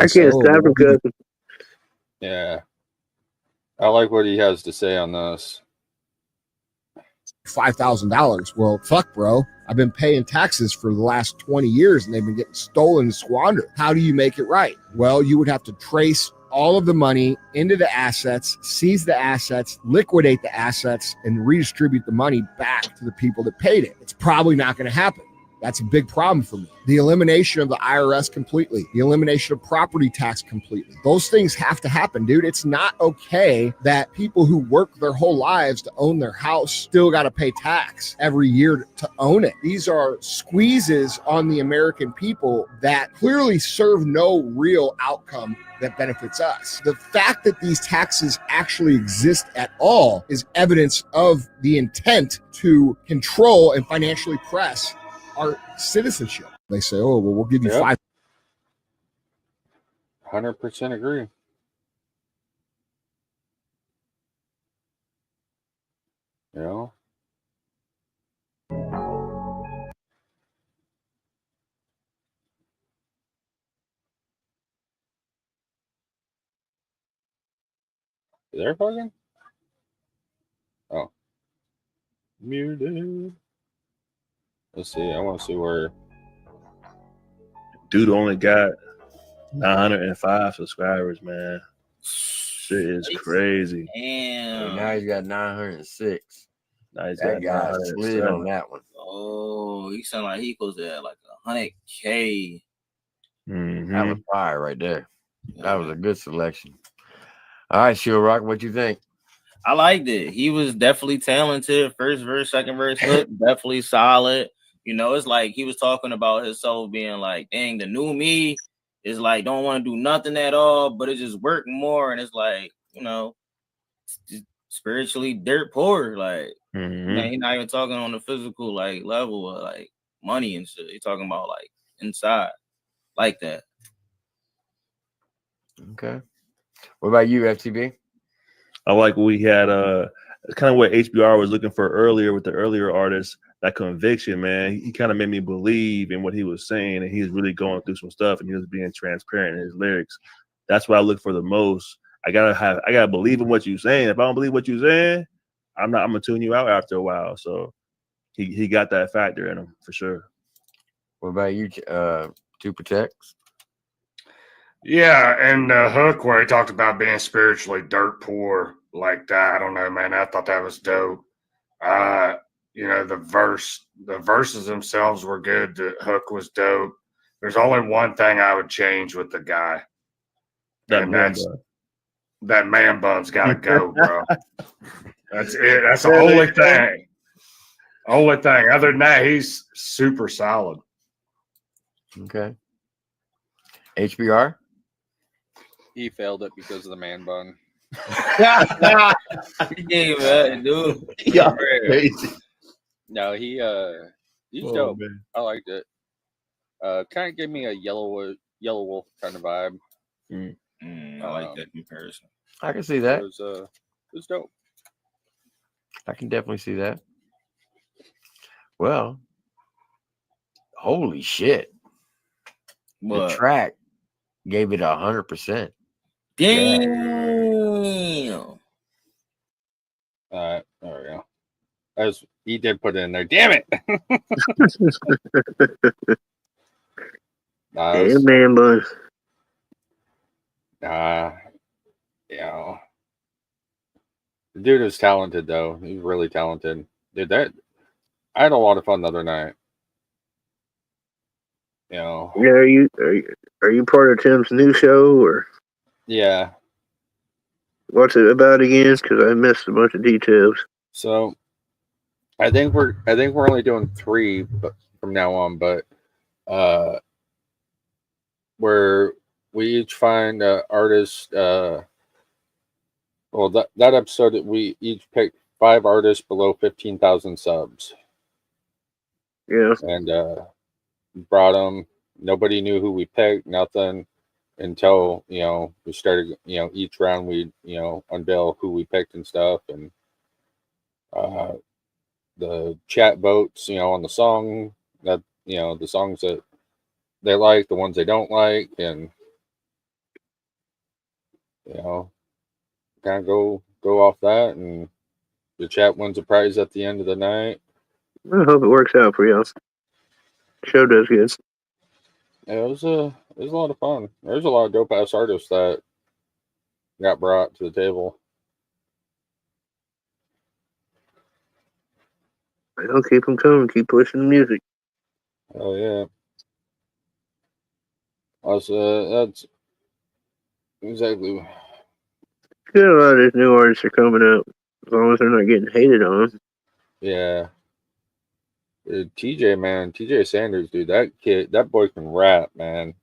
can't stop from cussing. Yeah. I like what he has to say on this. $5,000. Well, fuck, bro. I've been paying taxes for the last 20 years and they've been getting stolen and squandered. How do you make it right? Well, you would have to trace all of the money into the assets, seize the assets, liquidate the assets, and redistribute the money back to the people that paid it. It's probably not going to happen. That's a big problem for me. The elimination of the IRS completely, the elimination of property tax completely. Those things have to happen, dude. It's not okay that people who work their whole lives to own their house still got to pay tax every year to own it. These are squeezes on the American people that clearly serve no real outcome that benefits us. The fact that these taxes actually exist at all is evidence of the intent to control and financially press our citizenship. They say, oh, well, we'll give you 5. 100% agree. Yeah. Is there fucking? Oh. Muted. Let's see. I want to see where. Dude only got 905 subscribers, man. Shit is crazy. Damn. Now he's got 906. Now he's That got guy slid on that one. Oh, he sound like he goes at like 100K. Mm-hmm. That was fire right there. That was a good selection. All right, Shield Rock, what you think? I liked it. He was definitely talented. First verse, second verse, hook, definitely solid. You know, it's like he was talking about himself being like, dang, the new me is like, don't want to do nothing at all, but it just work more. And it's like, you know, spiritually dirt poor. Like, man, he's not even talking on the physical like level of like money and shit. He's talking about like inside, like that. Okay. What about you, FTB? I like we had kind of what HBR was looking for earlier with the earlier artists, that conviction, man. He kind of made me believe in what he was saying, and he's really going through some stuff, and he was being transparent in his lyrics. That's what I look for the most. I gotta believe in what you're saying. If I don't believe what you're saying, I'm gonna tune you out after a while. So he got that factor in him for sure. What about you, Two Protects? Yeah, and Hook, where he talked about being spiritually dirt poor like that. I don't know, man. I thought that was dope. You know, the verses themselves were good. The hook was dope. There's only one thing I would change with the guy. That man bun's got to go, bro. That's it. That's the only thing. Only thing. Other than that, he's super solid. Okay. HBR? He failed it because of the man bun. He gave that, dude. Yeah, crazy. No, he's dope. Man. I liked it. Kind of gave me a Yellow Wolf kind of vibe. I like that comparison. I can see that. It was dope. I can definitely see that. Well, holy shit. What? The track gave it 100%. Damn. All right, there we go. He did put it in there. Damn it! Damn man bun. You know, the dude is talented though. He's really talented. Dude, I had a lot of fun the other night. You know. Yeah, are you part of Tim's new show or? Yeah. What's it about again? Because I missed a bunch of details. So, I think we're only doing 3 from now on, but where we each find artists. Well, that episode that we each picked 5 artists below 15,000 subs, Yeah. and brought them. Nobody knew who we picked. Nothing until we started. Each round we unveil who we picked and stuff, and the chat votes. On the song that the songs that they like, the ones they don't like, and kind of go off that, and the chat wins a prize at the end of the night. I hope it works out for y'all. Show does good. Yeah, it was a lot of fun. There's a lot of dope ass artists that got brought to the table. I'll keep them coming. Keep pushing the music. Oh yeah. That's exactly. Good, a lot of these new artists are coming out. As long as they're not getting hated on. Yeah. TJ, man, TJ Sanders, dude, that boy can rap, man.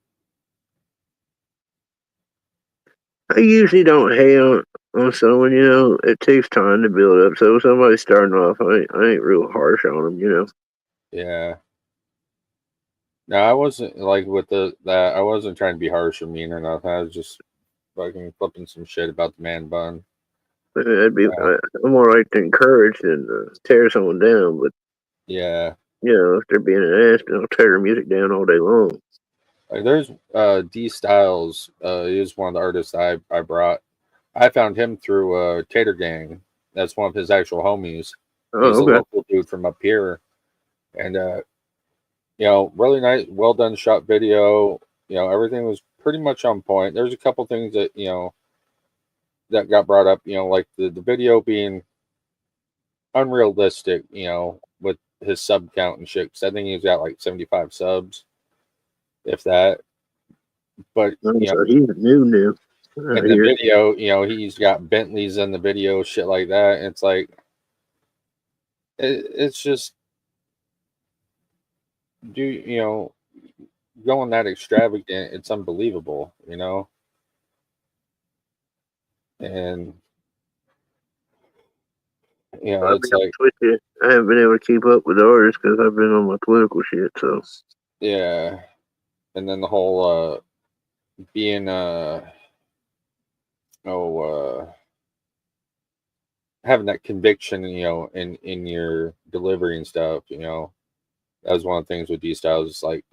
I usually don't hate on someone, it takes time to build up. So if somebody's starting off, I ain't real harsh on them, Yeah. No, I wasn't like with that. I wasn't trying to be harsh or mean or nothing. I was just fucking flipping some shit about the man bun. I'm more like to encourage than tear someone down. But yeah, if they're being an ass, I'll tear their music down all day long. Like there's D Styles. He was one of the artists I brought. I found him through Tater Gang. That's one of his actual homies. Oh, He's okay. a local dude from up here, and really nice, well done shot video. Everything was pretty much on point. There's a couple things that that got brought up. Like the video being unrealistic. With his sub count and shit. 'Cause I think he's got like 75 subs, if that. But So he's new. In the video, he's got Bentleys in the video, shit like that. It's like it's just going that extravagant, it's unbelievable, and it's like with you. I haven't been able to keep up with the artists because I've been on my political shit. So yeah, and then the whole being having that conviction, in your delivery and stuff, that was one of the things with D Styles. It's like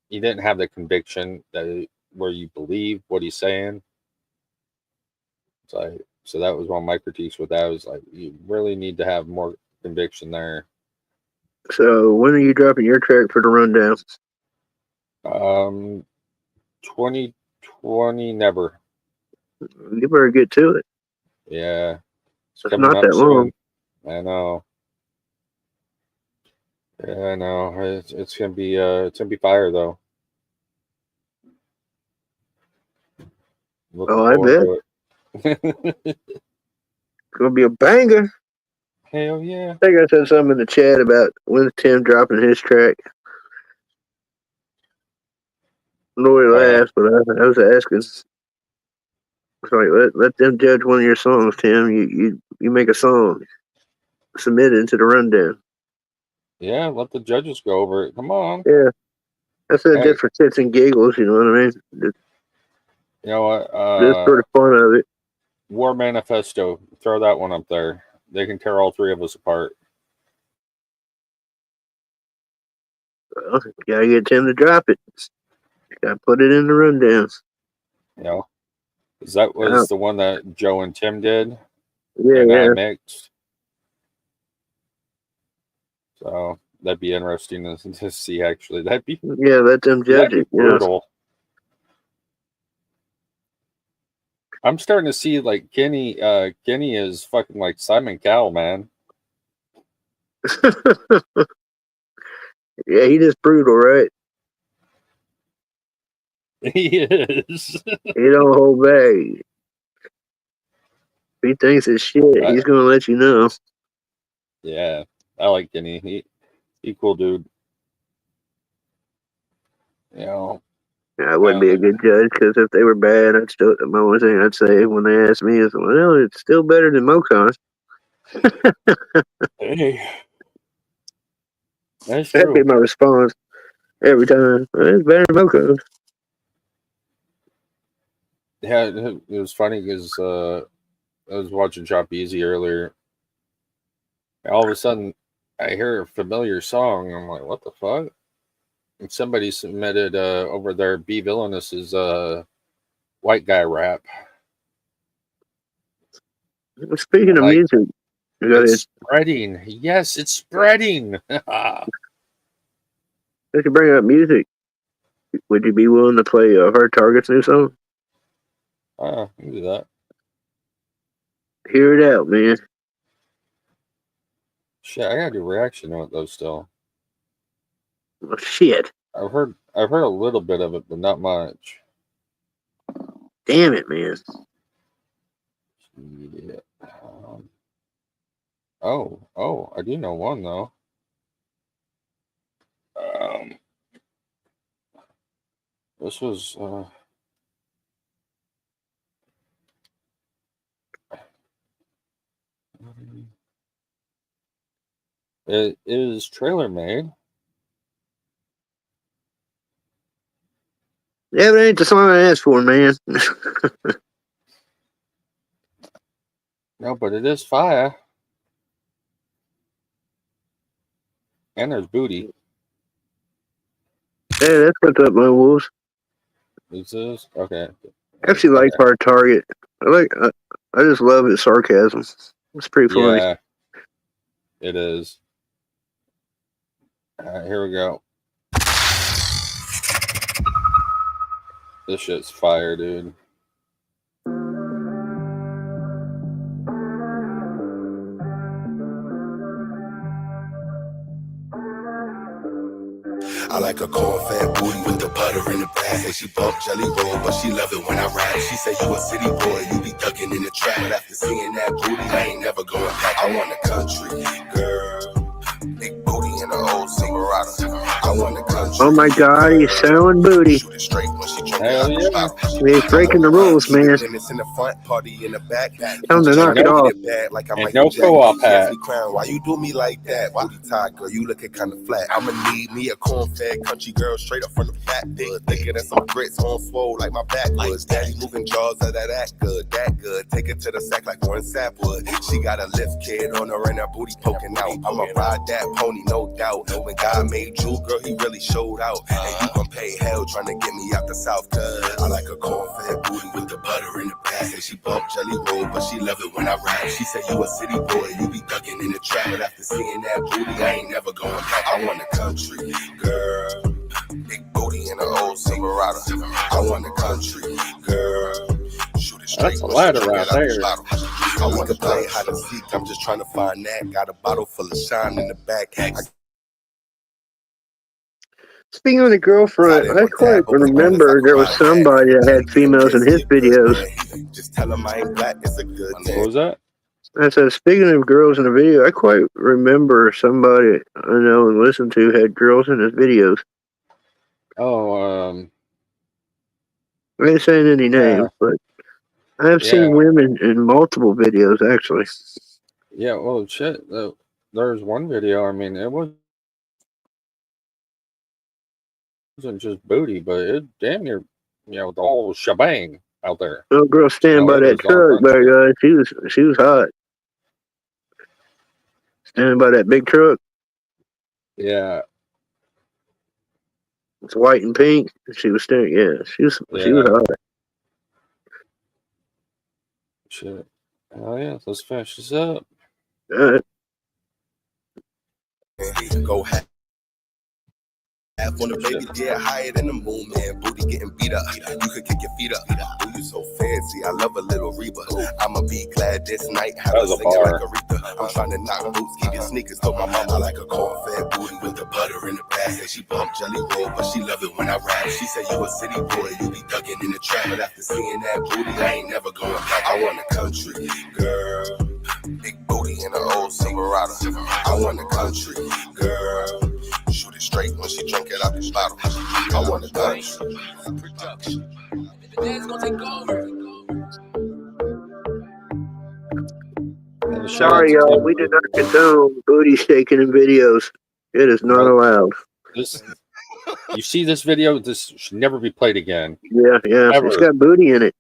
he didn't have the conviction where you believe what he's saying. It's like, so that was one of my critiques with that. Was like, you really need to have more conviction there. So when are you dropping your track for the rundown? 2020 never. You better get to it. Yeah, it's not that long. I know. Yeah, I know. It's gonna be fire though. Oh, I bet. It's gonna be a banger. Hell yeah. I think I said something in the chat about when's Tim dropping his track. Nobody laughed, but I was asking. It's like let them judge one of your songs, Tim. You make a song, submit it into the rundown. Yeah, let the judges go over it. Come on. Yeah, that's just for shits and giggles. You know what I mean? You know what? Just for the fun of it. War Manifesto. Throw that one up there. They can tear all 3 of us apart. Well, you gotta get Tim to drop it. Gotta put it in the rundown. Because that was the one that Joe and Tim did. Yeah, and yeah. I mixed. So that'd be interesting to see. Actually, that'd be let them judge it. Brutal. I'm starting to see like Kenny. Kenny is fucking like Simon Cowell, man. Yeah, he just brutal, right? He is. He don't hold back. If he thinks it's shit, he's gonna let you know. Yeah, I like Kenny. He cool dude. You know, I wouldn't be a good judge because if they were bad, the only thing I'd say when they ask me is, well, it's still better than Mocons. hey, that's That'd be true. my response every time. Well, it's better than Mocons. Yeah, it was funny because I was watching Chop Easy earlier. All of a sudden, I hear a familiar song. I'm like, what the fuck? And somebody submitted over there, B Villainous's white guy rap. Speaking of Like, music, it's spreading. Yes, it's spreading. if you bring up music, would you be willing to play Hard Target's new song? I can do that. Hear it out, man. Shit, I gotta do reaction on it though. Still, Oh, shit. I've heard a little bit of it, but not much. Damn it, man. Yeah. Oh, I do know one though. This was it is trailer made. Yeah, but it ain't the song I asked for, man. No, but it is fire. And there's booty. Yeah, that's what's up, my wolves. Is this okay? I actually like Hard Target. I just love his sarcasm. It's pretty funny. Yeah, it is. All right, here we go. This shit's fire, dude. I like a corn-fed booty with the butter in the bag. Say she bump jelly roll, but she love it when I rap. She say you a city boy, you be ducking in the trap. But after seeing that booty, I ain't never going back. I want a country girl, big booty in the old Silverado. I want a country. Oh my God, he's selling booty. Hell yeah. He's breaking the rules, man. In the front, party in the back. Tell him to knock it off. Like And no co-op hat. Why you do me like that? Booty tight, girl, you looking kind of flat. I'ma need me a corn-fed country girl straight up from the fat bed. Thicker than some grits on swole like my backwoods. Daddy moving jaws of that good, that good. Take it to the sack like one sapwood. She got a lift kid on her and her booty poking out. I'ma ride that pony, no doubt. When God made you, girl, he really showed out. And you gon' pay hell trying to get me out the south, cuz I like a corn-fed booty with the butter in the bag. Say she bump jelly roll, but she love it when I rap. She say you a city boy, you be ducking in the trap. But after seeing that booty, I ain't never going back. I want a country girl, big booty in an old Silverado. I want a country girl, shoot it straight. That's a ladder right there. I want to play hide and seek, I'm just trying to find that. Got a bottle full of shine in the back. Speaking of the girlfriend, I quite remember there was somebody that had females in his videos. Just tell him I ain't black, it's a good thing. What was that? I said, speaking of girls in the video, I quite remember somebody I know and listened to had girls in his videos. Oh, I ain't saying any names, but I have seen women in multiple videos, actually. yeah. Well, shit. There's one video. I mean, it wasn't just booty, but it damn near, the whole shebang out there. Little girl standing by that truck, by guys. She was hot. Standing by that big truck. Yeah. It's white and pink. She was standing. Yeah, she was hot. Shit. Oh yeah. Let's finish this up. Go half on the baby, yeah, higher than the moon, man. Booty getting beat up. You could kick your feet up. Ooh, you so fancy. I love a little Reba. I'ma be glad this night. Have a singing like Aretha. I'm trying to knock boots, keep your sneakers. Told my mama I like a corn-fed booty with the butter in the bag. Say she bump jelly roll, but she love it when I rap. She say you a city boy, you be ducking in the trap. But after seeing that booty, I ain't never going back. I want a country girl, big booty in an old Silverado. I want a country girl, shoot it straight. straight when she drink it out the bottle. I want a gun. Sorry, y'all. We do not condone booty shaking in videos. It is not allowed. This, you see this video? This should never be played again. Yeah, yeah. Ever. It's got booty in it.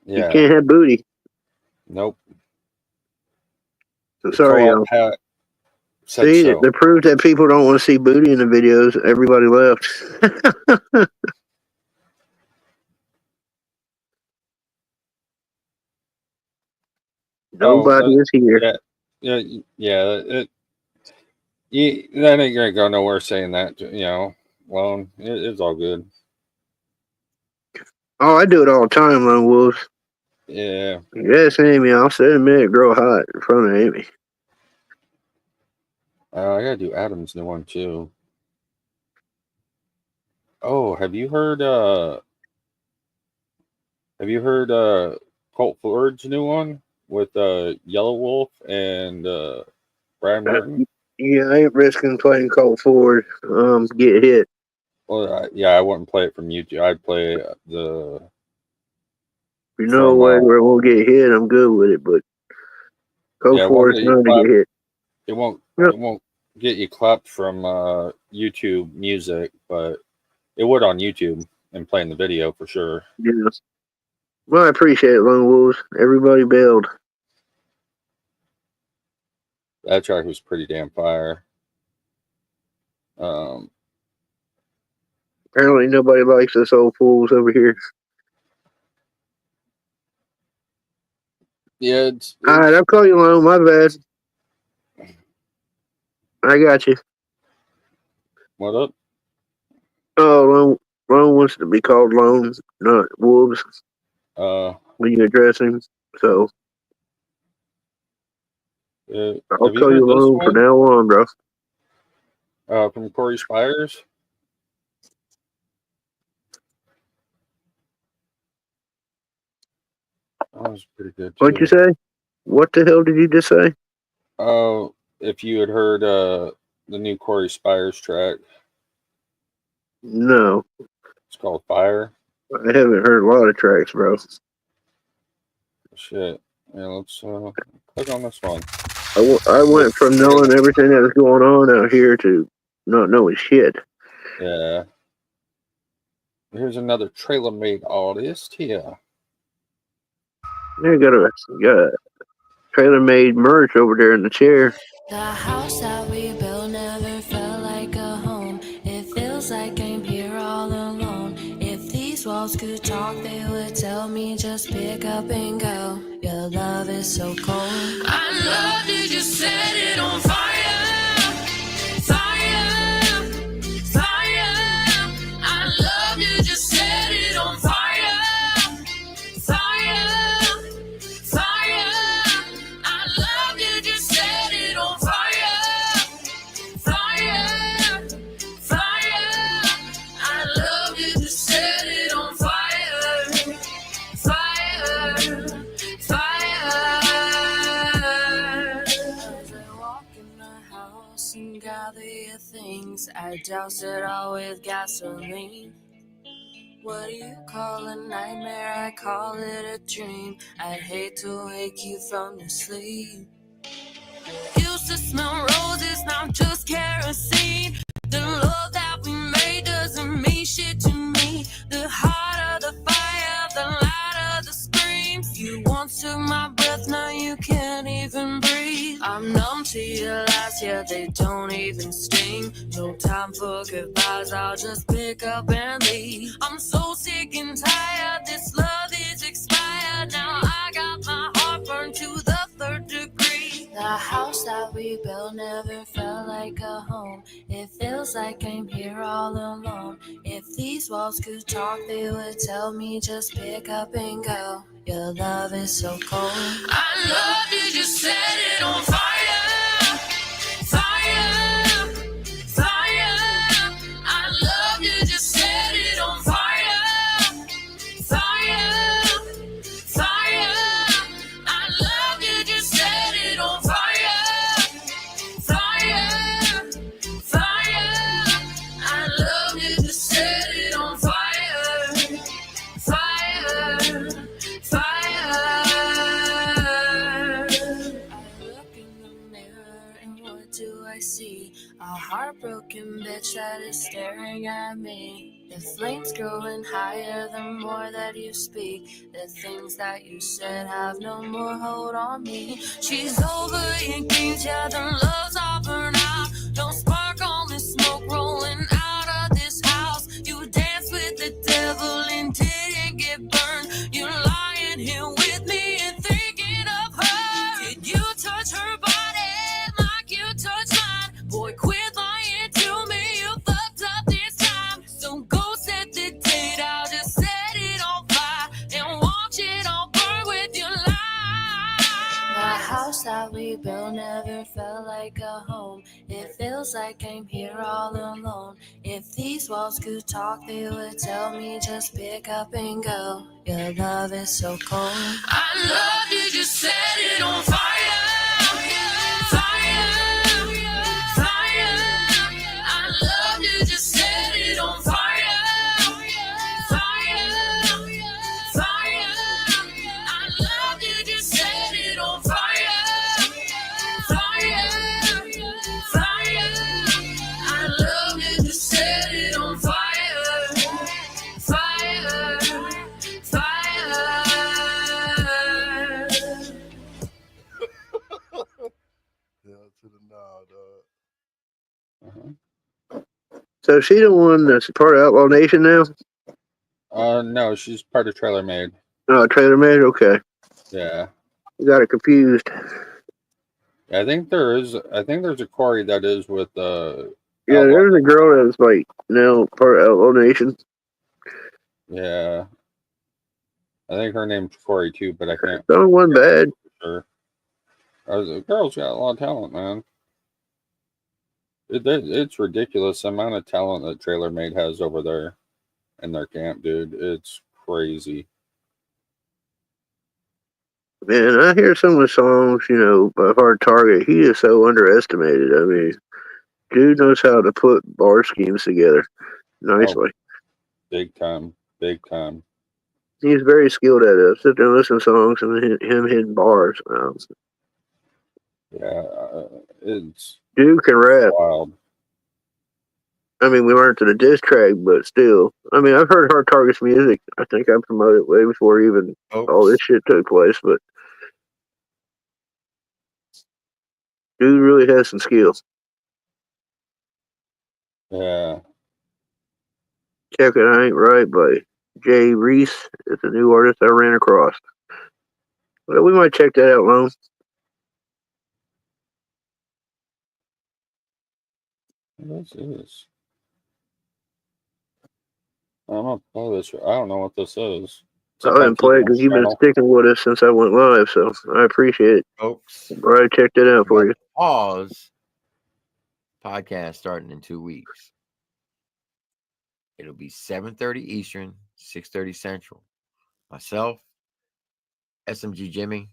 Yeah. You can't have booty. Nope. So sorry, y'all. See, so. the proof that people don't want to see booty in the videos. Everybody left. Nobody is here. Yeah. That ain't gonna go nowhere saying that. Lone. It's all good. Oh, I do it all the time, Lone Wolves. Yeah. Yes, Amy. I'll say a minute, grow hot in front of Amy. I gotta do Adam's new one too. Oh, have you heard Colt Ford's new one with Yellow Wolf and Brad Martin? Yeah, I ain't risking playing Colt Ford. Get hit. Well, I wouldn't play it from YouTube. I'd play the. You know a way where it won't get hit, I'm good with it, but Colt Ford is known to get hit. It won't get you clapped from YouTube music, but it would on YouTube and playing the video for sure. Yeah. Well, I appreciate it, Lone Wolves. Everybody bailed. That track was pretty damn fire. Apparently nobody likes us old fools over here. Yeah, all right, I'll call you Lone. My bad. I got you. What up? Oh, Lone wants to be called Lone, not Wolves. When you address him, so I'll call you Lone from now on, bro. From Corey Spires. That was pretty good. What'd you say? What the hell did you just say? Oh, if you had heard the new Corey Spires track. No. It's called Fire. I haven't heard a lot of tracks, bro. Shit. Yeah, let's click on this one. I went from knowing everything that was going on out here to not knowing shit. Yeah. Here's another trailer made artist here. Yeah, got a trailer made merch over there in the chair. The house that we built never felt like a home. It feels like I'm here all alone. If these walls could talk, they would tell me just pick up and go. Your love is so cold. I love you, just set it on fire. Fire, fire. I love you, just set it on fire. I douse it all with gasoline. What do you call a nightmare? I call it a dream. I'd hate to wake you from your sleep. Used to smell roses, not just kerosene. The love that we made doesn't mean shit to me. The hotter the fire, the louder the screams. You once took my breath, now you can't even breathe. I'm numb to your lies, yeah, they don't even sting. No time for goodbyes, I'll just pick up and leave. I'm so sick and tired, this love is expired. Now I got my heart burned to the 3rd degree. The house that we built never felt like a home. It feels like I'm here all alone. If these walls could talk, they would tell me just pick up and go. Your love is so cold. I love you, just set it on fire. Fire, fire. I love you, just set it on fire. Fire, fire. I love you, just set it on fire. Fire, fire. staring at me. The flames growing higher the more that you speak. The things that you said have no more hold on me. She's over your games, yeah, the love's all burned out. No spark on the smoke rolling out of this house. You danced with the devil and didn't get burned. You're lying here with me and thinking of her. Did you touch her body like you touched mine? Boy, quit lying to me, you fucked up this time. So go set the date, I'll just set it on fire and watch it all burn with your life. The house that we built never felt like a home. It feels like I'm here all alone. If these walls could talk, they would tell me just pick up and go. Your love is so cold. I love you, just set it on fire. Fire, fire. I love you, just set it on fire. Fire, fire. I love you, just set it on fire. Fire, fire. I love you, just set it on fire. Fire, fire. So she the one that's part of Outlaw Nation now? No, she's part of Trailer Made. Oh, Trailer Made? Okay. Yeah. Got it confused. I think there's a Corey that is with Yeah, there's a girl that's like now part of Outlaw Nation. yeah. I think her name's Corey too, but I can't. That wasn't bad. Sure. The girl's got a lot of talent, man. It's ridiculous the amount of talent that Trailer Made has over there in their camp, dude. It's crazy. Man, I hear some of the songs, by Hard Target. He is so underestimated. I mean, dude knows how to put bar schemes together nicely. Big time. Big time. He's very skilled at it. Sit there and listen to songs and him hitting bars. Yeah, it's Dude can rap. wild. I mean, we weren't to the diss track, but still. I mean, I've heard Hard Target's music. I think I promoted it way before even all this shit took place, but dude really has some skills. Yeah. Check It I Ain't Right by Jay Reese. It's a new artist I ran across. Well, we might check that out, Lone. What is? I'm gonna play this. I don't know what this is. It's I up on didn't play it because T-Bone's you've been channel. sticking with us since I went live, so I appreciate it. Folks, Right, check that out for you. pause. Podcast starting in 2 weeks. It'll be 7:30 Eastern, 6:30 Central. Myself, SMG Jimmy,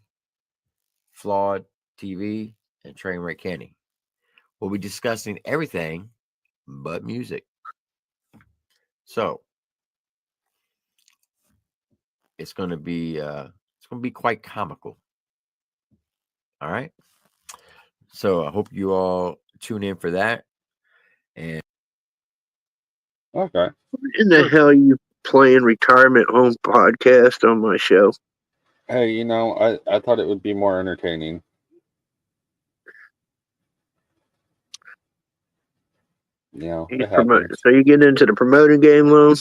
Flawed TV, and Trainwreck Kenny. We'll be discussing everything but music. So it's going to be quite comical. All right. So I hope you all tune in for that. And Okay. In the hell you playing retirement home podcast on my show? Hey, I thought it would be more entertaining. It happens. So you get into the promoting game, Lone?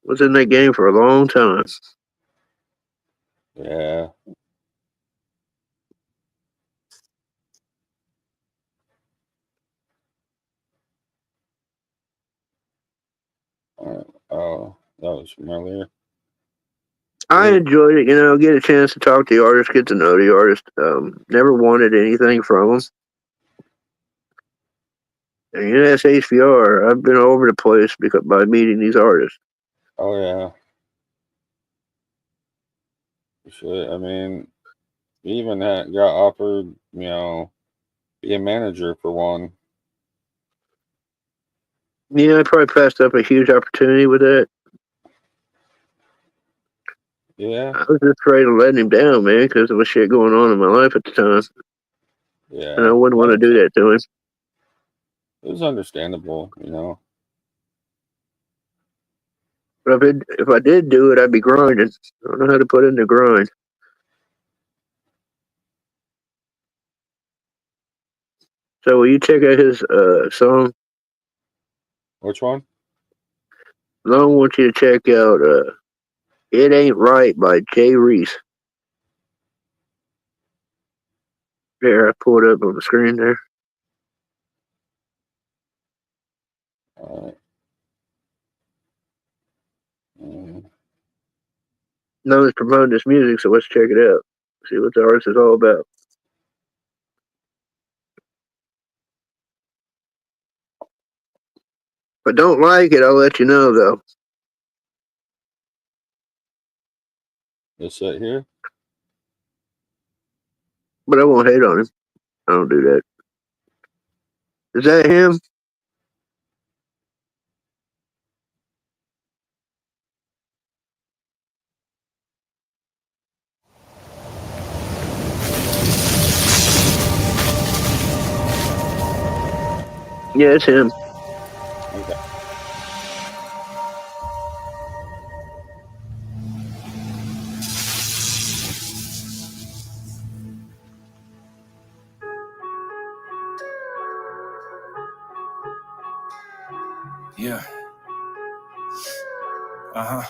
Was in that game for a long time. Yeah. Oh, that was from earlier. I enjoyed it, get a chance to talk to the artist, get to know the artist. Never wanted anything from them. And that's HVR. I've been all over the place by meeting these artists. Oh yeah. Shit, I mean, we even got offered, be a manager for one. Yeah, I probably passed up a huge opportunity with that. Yeah. I was just afraid of letting him down, man, because there was shit going on in my life at the time. Yeah. And I wouldn't want to do that to him. It was understandable, you know. But if I did do it, I'd be grinding. I don't know how to put in the grind. So will you check out his song? Which one? I want you to check out It Ain't Right by Jay Reese. There, I pulled it up on the screen there. All right. No one's promoting this music, so let's check it out. See what the artist is all about. If I don't like it, I'll let you know, though. This right here? But I won't hate on him. I don't do that. Is that him? Yeah, it's him. Okay. Yeah. Uh-huh.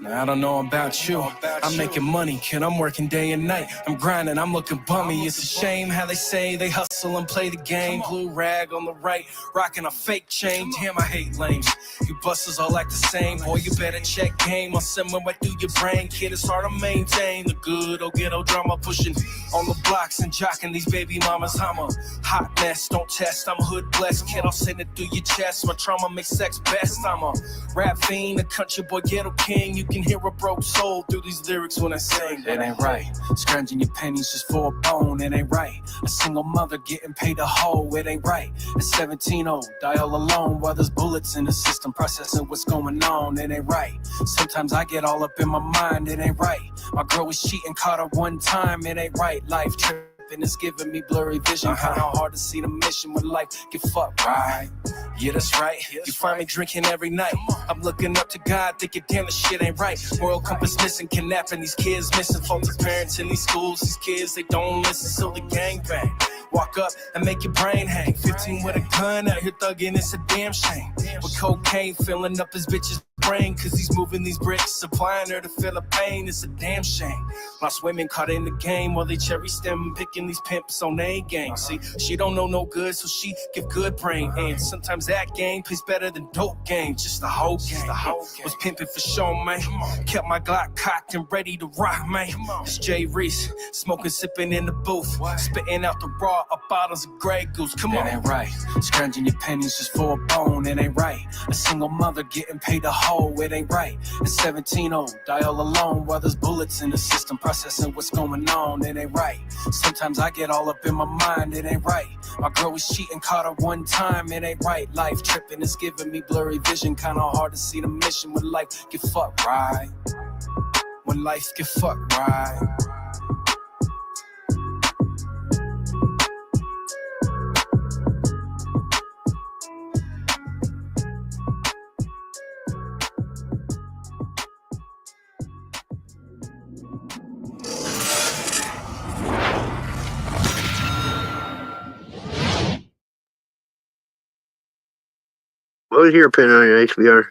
Now, I don't know about you. I'm making money, kid. I'm working day and night. I'm grinding, I'm looking bummy. It's a shame how they say they hustle and play the game. Blue rag on the right, rocking a fake chain. Damn, I hate lames. You busters all like the same. Boy, you better check game. I'll send one right through your brain. Kid, it's hard to maintain the good old ghetto drama. Pushing on the blocks and jocking these baby mamas. I'm a hot mess, don't test. I'm hood blessed. Kid, I'll send it through your chest. My trauma makes sex best. I'm a rap fiend, a country boy, ghetto king. You can hear a broke soul through these lyrics when I sing. It ain't right. Scrounging your pennies just for a bone. It ain't right. A single mother getting paid a hoe. It ain't right. At 17, die all alone while there's bullets in the system processing what's going on. It ain't right. Sometimes I get all up in my mind. It ain't right. My girl was cheating, caught her one time. It ain't right. Life tripping, it's giving me blurry vision. Kinda hard to see the mission when life get fucked right. Yeah, that's right. You find me drinking every night. I'm looking up to God, thinking, damn, this shit ain't right. Moral compass missing, kidnapping these kids, missing faulty parents in these schools. These kids, they don't listen, so the gang bang. Walk up and make your brain hang. 15 with a gun out here thugging, it's a damn shame. With cocaine filling up his bitch's brain, cause he's moving these bricks, supplying her to feel the pain. It's a damn shame. Lost women caught in the game while they cherry stem picking these pimps on A game. See, she don't know no good, so she give good brain. And sometimes that game plays better than dope game. Just the whole game. Was pimping for sure, man. Kept my Glock cocked and ready to rock, man. It's Jay Reese, smoking, sipping in the booth, spitting out the raw of bottles of Grey Goose. Come on. It ain't right. Scrounging your pennies just for a bone. It ain't right. A single mother getting paid a hoe. It ain't right. At 17, die all alone while there's bullets in the system processing what's going on. It ain't right. Sometimes I get all up in my mind. It ain't right. My girl was cheating, caught her one time. It ain't right. Life tripping, it's giving me blurry vision. Kinda hard to see the mission when life get fucked right. When life get fucked right. What was your opinion on your HBR?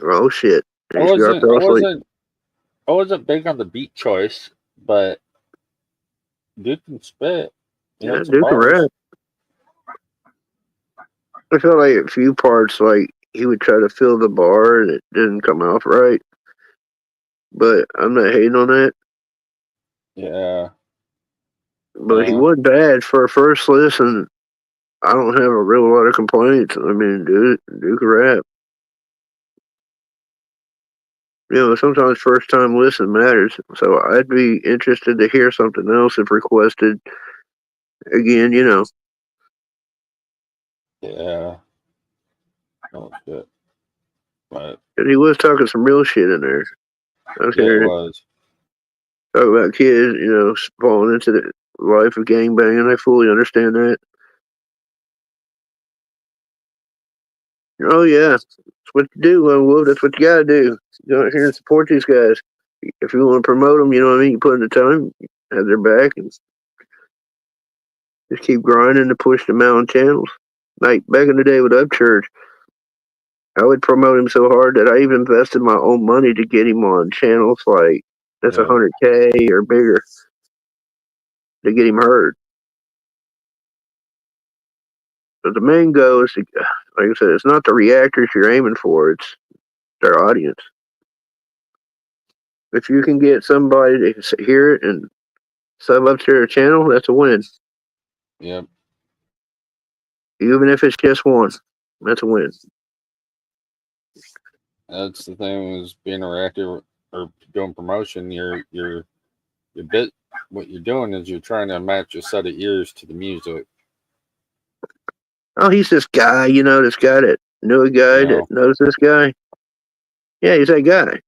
Oh shit! I wasn't big on the beat choice, but dude can spit. Yeah, Duke can rap. I felt like a few parts, like he would try to fill the bar and it didn't come off right. But I'm not hating on that. Yeah. But he wasn't bad for a first listen. I don't have a real lot of complaints. I mean, Duke can rap. You know, sometimes first time listen matters. So I'd be interested to hear something else if requested. Again, you know. Yeah. Oh shit. But he was talking some real shit in there. Yeah, it was. Talk about kids, falling into the life of gangbanging. I fully understand that. Oh yeah, that's what you do, Lone Wolf. That's what you gotta do. Go out here and support these guys. If you want to promote them, you know what I mean. You put in the time, have their back, and just keep grinding to push them out on channels. Like back in the day with Upchurch, I would promote him so hard that I even invested my own money to get him on channels like that's Yeah. 100K or bigger to get him heard. But the main goal is to, like I said, it's not the reactors you're aiming for; it's their audience. If you can get somebody to hear it and sub up to their channel, that's a win. Yep. Even if it's just one, that's a win. That's the thing is being a reactor or doing promotion. Your bit. What you're doing is you're trying to match a set of ears to the music. Oh, he's this guy, this guy that knew a guy that knows this guy. Yeah, he's that guy,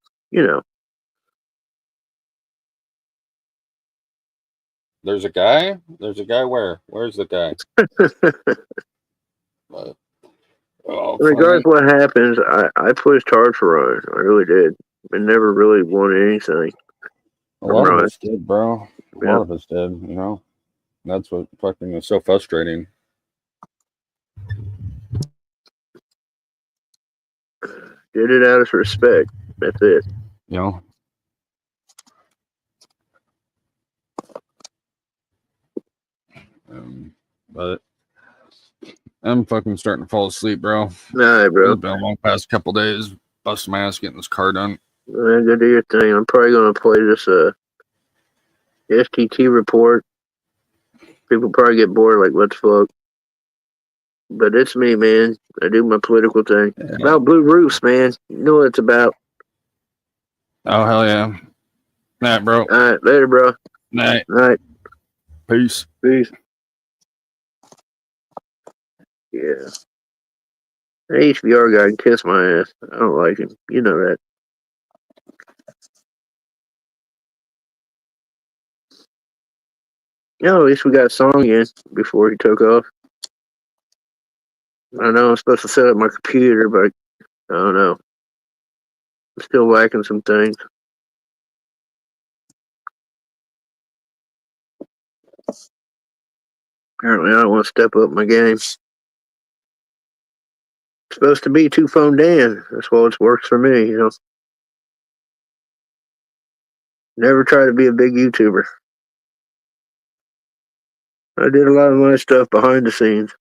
There's a guy. There's a guy where? Where's the guy? But, Regardless of what happens, I pushed hard for Ryan. I really did. I never really wanted anything. A lot of us did, bro. A lot of us did, That's what fucking is so frustrating. Did it out of respect. That's it. But I'm fucking starting to fall asleep, bro. Nah, bro. It's been a long past couple days. Busting my ass getting this car done. Go do your thing. I'm probably gonna play this STT report. People probably get bored, like what the fuck. But it's me, man. I do my political thing. It's about blue roofs, man. You know what it's about. Oh hell yeah. Night, bro. Alright, later, bro. Night. Night. Peace. Peace. Yeah. The HBR guy can kiss my ass. I don't like him. You know that. At least we got a song in before he took off. I know I'm supposed to set up my computer, but I don't know. I'm still lacking some things. Apparently, I don't want to step up my game. It's supposed to be two phone Dan. That's what works for me, Never try to be a big YouTuber. I did a lot of my stuff behind the scenes.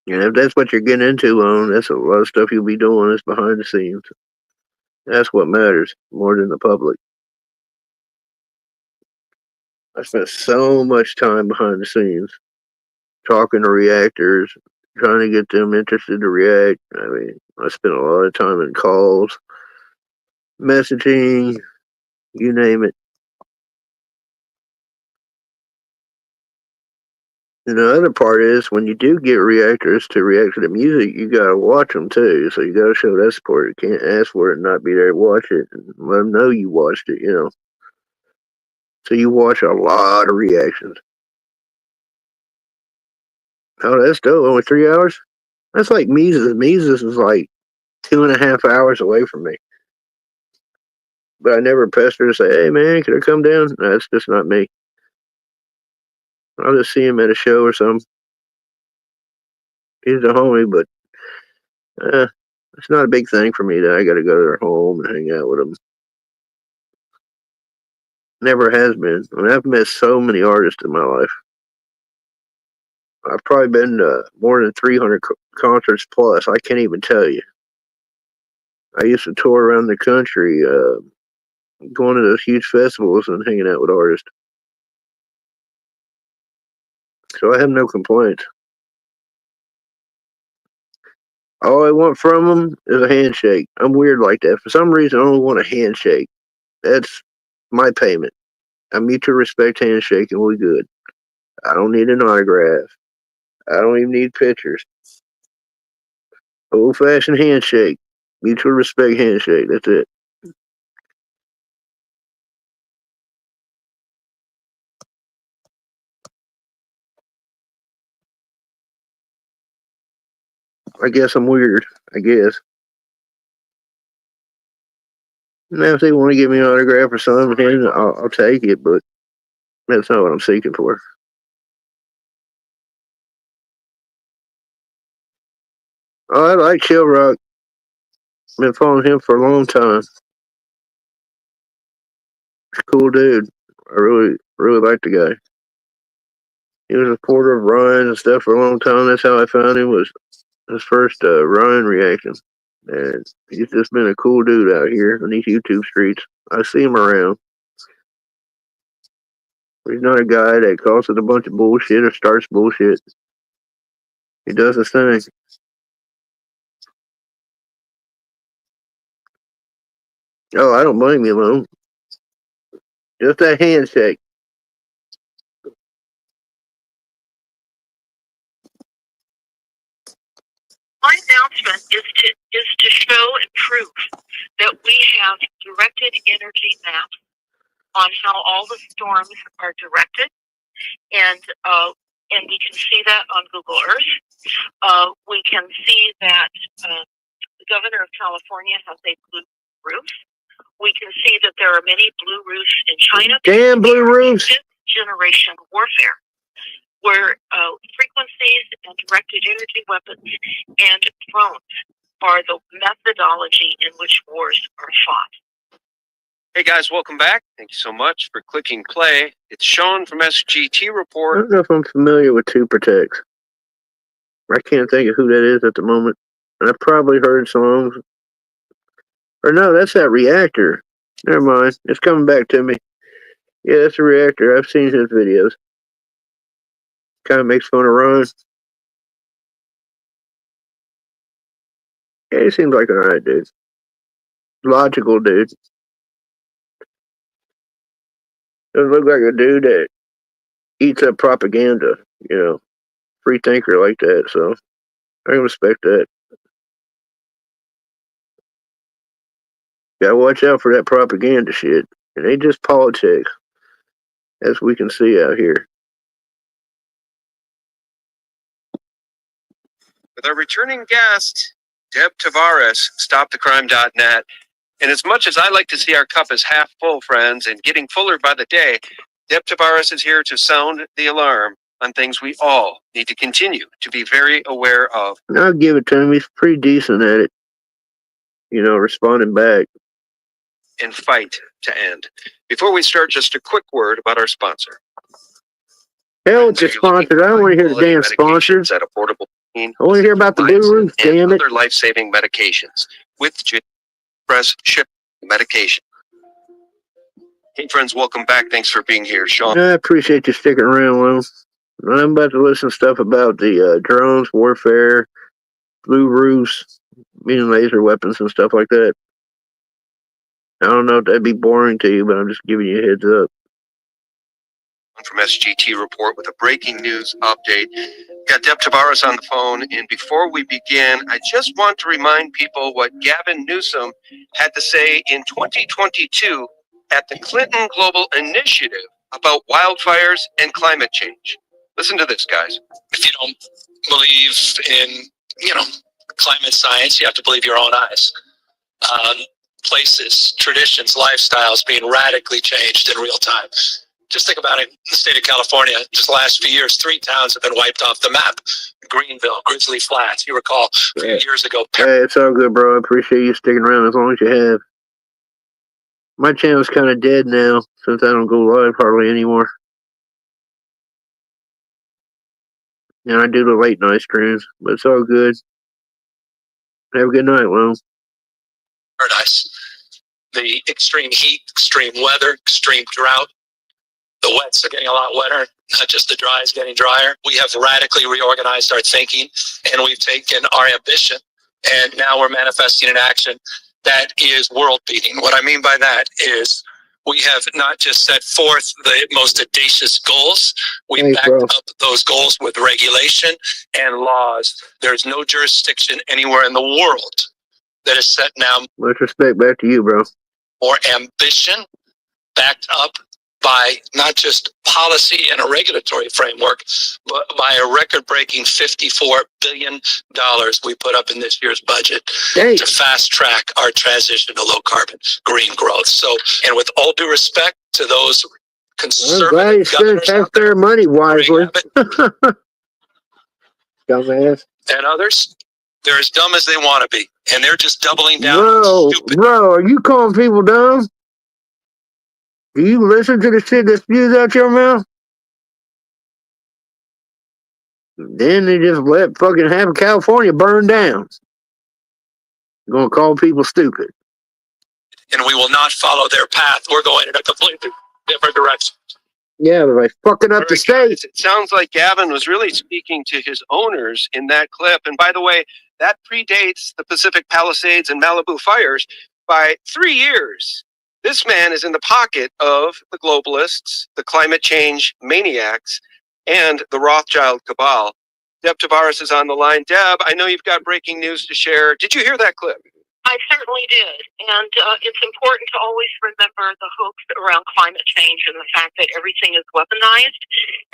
And if that's what you're getting into, that's a lot of stuff you'll be doing is behind the scenes. That's what matters more than the public. I spent so much time behind the scenes talking to reactors, trying to get them interested to react. I mean, I spent a lot of time in calls, messaging, you name it. And the other part is when you do get reactors to react to the music, you gotta watch them too. So you gotta show that support. You can't ask for it and not be there to watch it and let them know you watched it, So you watch a lot of reactions. Oh, that's dope. Only 3 hours? That's like Mises. Mises is like 2.5 hours away from me. But I never pester to say, hey man, can I come down? No, that's just not me. I'll just see him at a show or something. He's a homie, but it's not a big thing for me that I gotta go to their home and hang out with them. Never has been. I mean, I've met so many artists in my life. I've probably been to more than 300 concerts plus. I can't even tell you. I used to tour around the country, going to those huge festivals and hanging out with artists. So I have no complaints. All I want from them is a handshake. I'm weird like that. For some reason, I only want a handshake. That's my payment. A mutual respect handshake and we're good. I don't need an autograph. I don't even need pictures. Old-fashioned handshake. Mutual respect handshake. That's it. I guess I'm weird. I guess. Now, if they want to give me an autograph or something, I'll take it, but that's not what I'm seeking for. Oh, I like Chill Rock. Been following him for a long time. He's a cool dude. I really like the guy. He was a supporter of Ryan and stuff for a long time. That's how I found him, was his first Ryan reaction. And he's just been a cool dude out here on these YouTube streets. I see him around. He's not a guy that causes a bunch of bullshit or starts bullshit. He does his thing. Oh, I don't blame you, Lone. Just that handshake. My announcement is to show and prove that we have directed energy maps on how all the storms are directed, and we can see that on Google Earth. We can see that the governor of California has a blue roof. We can see that there are many blue roofs in China. Damn blue roofs! Fifth generation warfare, where frequencies and directed energy weapons and drones are the methodology in which wars are fought. Hey guys, welcome back. Thank you so much for clicking play. It's Sean from SGT I Report. don't know if I'm familiar with Two Protects. I can't think of who that is at the moment. And I've probably heard songs. Or no, that's that Reactor. Never mind. It's coming back to me. Yeah, that's a Reactor. I've seen his videos. Kind of makes fun of Ron. Yeah, he seems like an alright dude. Logical dude. Doesn't look like a dude that eats up propaganda, you know. Free thinker like that, so I can respect that. Gotta watch out for that propaganda shit. It ain't just politics, as we can see out here. With our returning guest, Deb Tavares, StopTheCrime.net. And as much as I like to see our cup as half full, friends, and getting fuller by the day, Deb Tavares is here to sound the alarm on things we all need to continue to be very aware of. I'll give it to him. He's pretty decent at it. You know, responding back. And fight to end. Before we start, just a quick word about our sponsor. Hell, it's a sponsor. I don't want to hear the damn sponsors. At affordable I want to hear about the blue roof, damn it. Other life-saving medications with Express Ship medication. Hey friends, welcome back. Thanks for being here, Sean. I appreciate you sticking around, Lou. I'm about to listen to stuff about the drones, warfare, blue roofs, meaning laser weapons and stuff like that. I don't know if that'd be boring to you, but I'm just giving you a heads up. From SGT Report with a breaking news update. Got Deb Tavares on the phone, and before we begin, I just want to remind people what Gavin Newsom had to say in 2022 at the Clinton Global Initiative about wildfires and climate change. Listen to this, guys. If you don't believe in, climate science, you have to believe your own eyes. Places, traditions, lifestyles being radically changed in real time. Just think about it. In the state of California, just the last few years, 3 towns have been wiped off the map. Greenville, Grizzly Flats. You recall a few years ago. Hey, it's all good, bro. I appreciate you sticking around as long as you have. My channel's kind of dead now since I don't go live hardly anymore. And I do the late night streams, but it's all good. Have a good night, Lone. Paradise. The extreme heat, extreme weather, extreme drought. The wets are getting a lot wetter, not just the dry is getting drier. We have radically reorganized our thinking, and we've taken our ambition, and now we're manifesting an action that is world-beating. What I mean by that is We have not just set forth the most audacious goals, we Thanks, backed bro. up those goals with regulation and laws. There's no jurisdiction anywhere in the world that is set now Much respect back to you, bro. more ambition, backed up by not just policy and a regulatory framework, but by a record-breaking $54 billion we put up in this year's budget to fast track our transition to low carbon green growth. So, and with all due respect to those I'm glad conservative you spent governors taxpayer money wisely. Dumbass. and others, they're as dumb as they want to be, and they're just doubling down. Bro, are you calling people dumb? Do you listen to the shit that spews out your mouth? Then they just let fucking half of California burn down. You're gonna call people stupid. And we will not follow their path. We're going in a completely different direction. Yeah, but like fucking up the state. It sounds like Gavin was really speaking to his owners in that clip. And by the way, that predates the Pacific Palisades and Malibu fires by 3 years. This man is in the pocket of the globalists, the climate change maniacs, and the Rothschild cabal. Deb Tavares is on the line. Deb, I know you've got breaking news to share. Did you hear that clip? I certainly did. And it's important to always remember the hoax around climate change and the fact that everything is weaponized,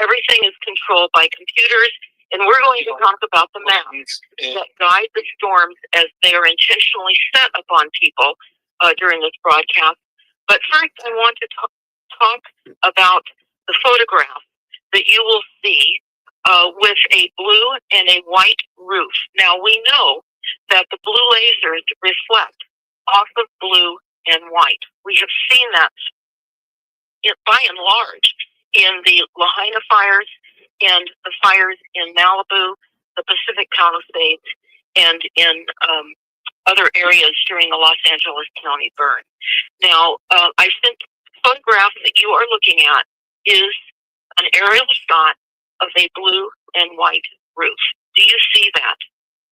everything is controlled by computers, and we're going to talk about the maps that guide the storms as they are intentionally set upon people during this broadcast. But first, I want to talk about the photograph that you will see with a blue and a white roof. Now, we know that the blue lasers reflect off of blue and white. We have seen that by and large in the Lahaina fires and the fires in Malibu, the Pacific Palisades, and in other areas during the Los Angeles County burn. Now, I think the photograph that you are looking at is an aerial shot of a blue and white roof. Do you see that?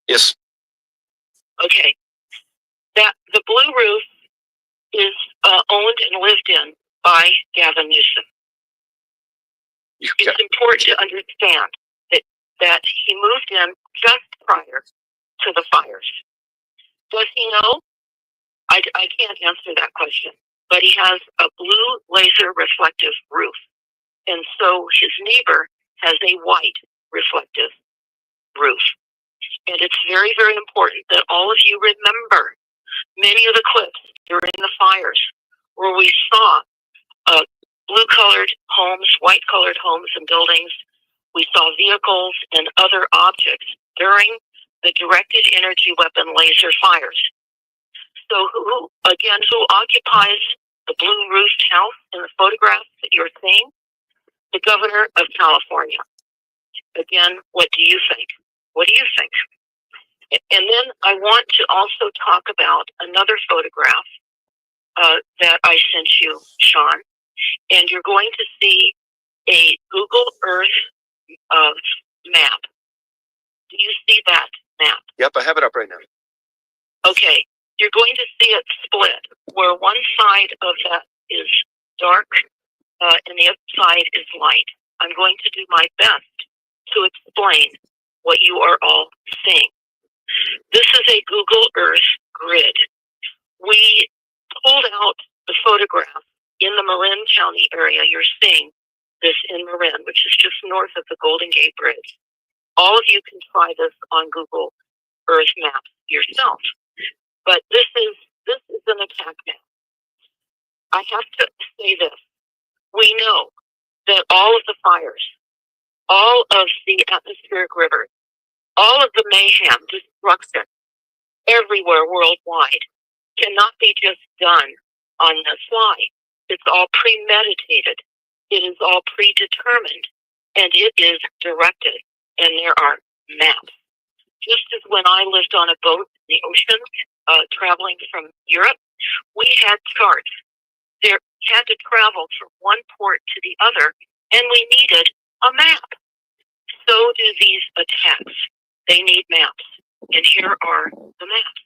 Yes. Okay. That the blue roof is owned and lived in by Gavin Newsom. It's important to understand that he moved in just prior to the fires. Does he know? I can't answer that question. But he has a blue laser reflective roof. And so his neighbor has a white reflective roof. And it's very, very important that all of you remember many of the clips during the fires where we saw blue-colored homes, white-colored homes and buildings. We saw vehicles and other objects during the directed energy weapon laser fires. So who occupies the blue roofed house in the photographs that you're seeing? The governor of California. Again, what do you think? What do you think? And then I want to also talk about another photograph that I sent you, Sean. And you're going to see a Google Earth map. Do you see that map? Yep, I have it up right now. Okay. You're going to see it split, where one side of that is dark and the other side is light. I'm going to do my best to explain what you are all seeing. This is a Google Earth grid. We pulled out the photograph in the Marin County area. You're seeing this in Marin, which is just north of the Golden Gate Bridge. All of you can try this on Google Earth Maps yourself. But this is an attack map. I have to say this. We know that all of the fires, all of the atmospheric rivers, all of the mayhem, destruction, everywhere worldwide, cannot be just done on the fly. It's all premeditated. It is all predetermined. And it is directed. And there are maps. Just as when I lived on a boat in the ocean, traveling from Europe, we had charts. There had to travel from one port to the other, and we needed a map. So do these attacks. They need maps. And here are the maps.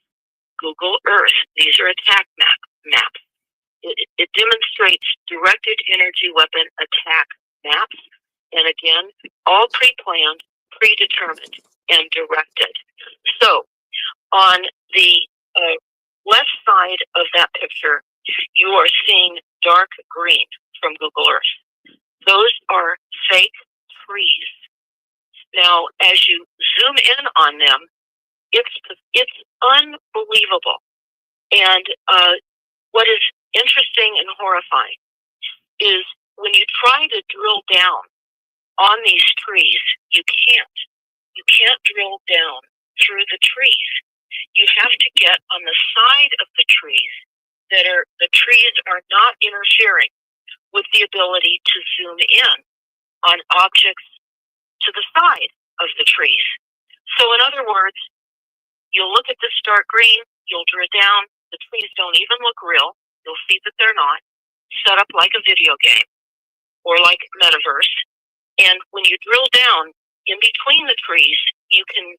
Google Earth. These are attack maps. it demonstrates directed energy weapon attack maps, and again, all pre-planned, predetermined, and directed. So, on the left side of that picture, you are seeing dark green from Google Earth. Those are fake trees. Now, as you zoom in on them, it's unbelievable. And what is interesting and horrifying is when you try to drill down on these trees, you can't. You can't drill down through the trees. You have to get on the side of the trees the trees are not interfering with the ability to zoom in on objects to the side of the trees. So in other words, you'll look at this dark green, you'll drill down, the trees don't even look real, you'll see that they're not, set up like a video game or like Metaverse. And when you drill down in between the trees, you can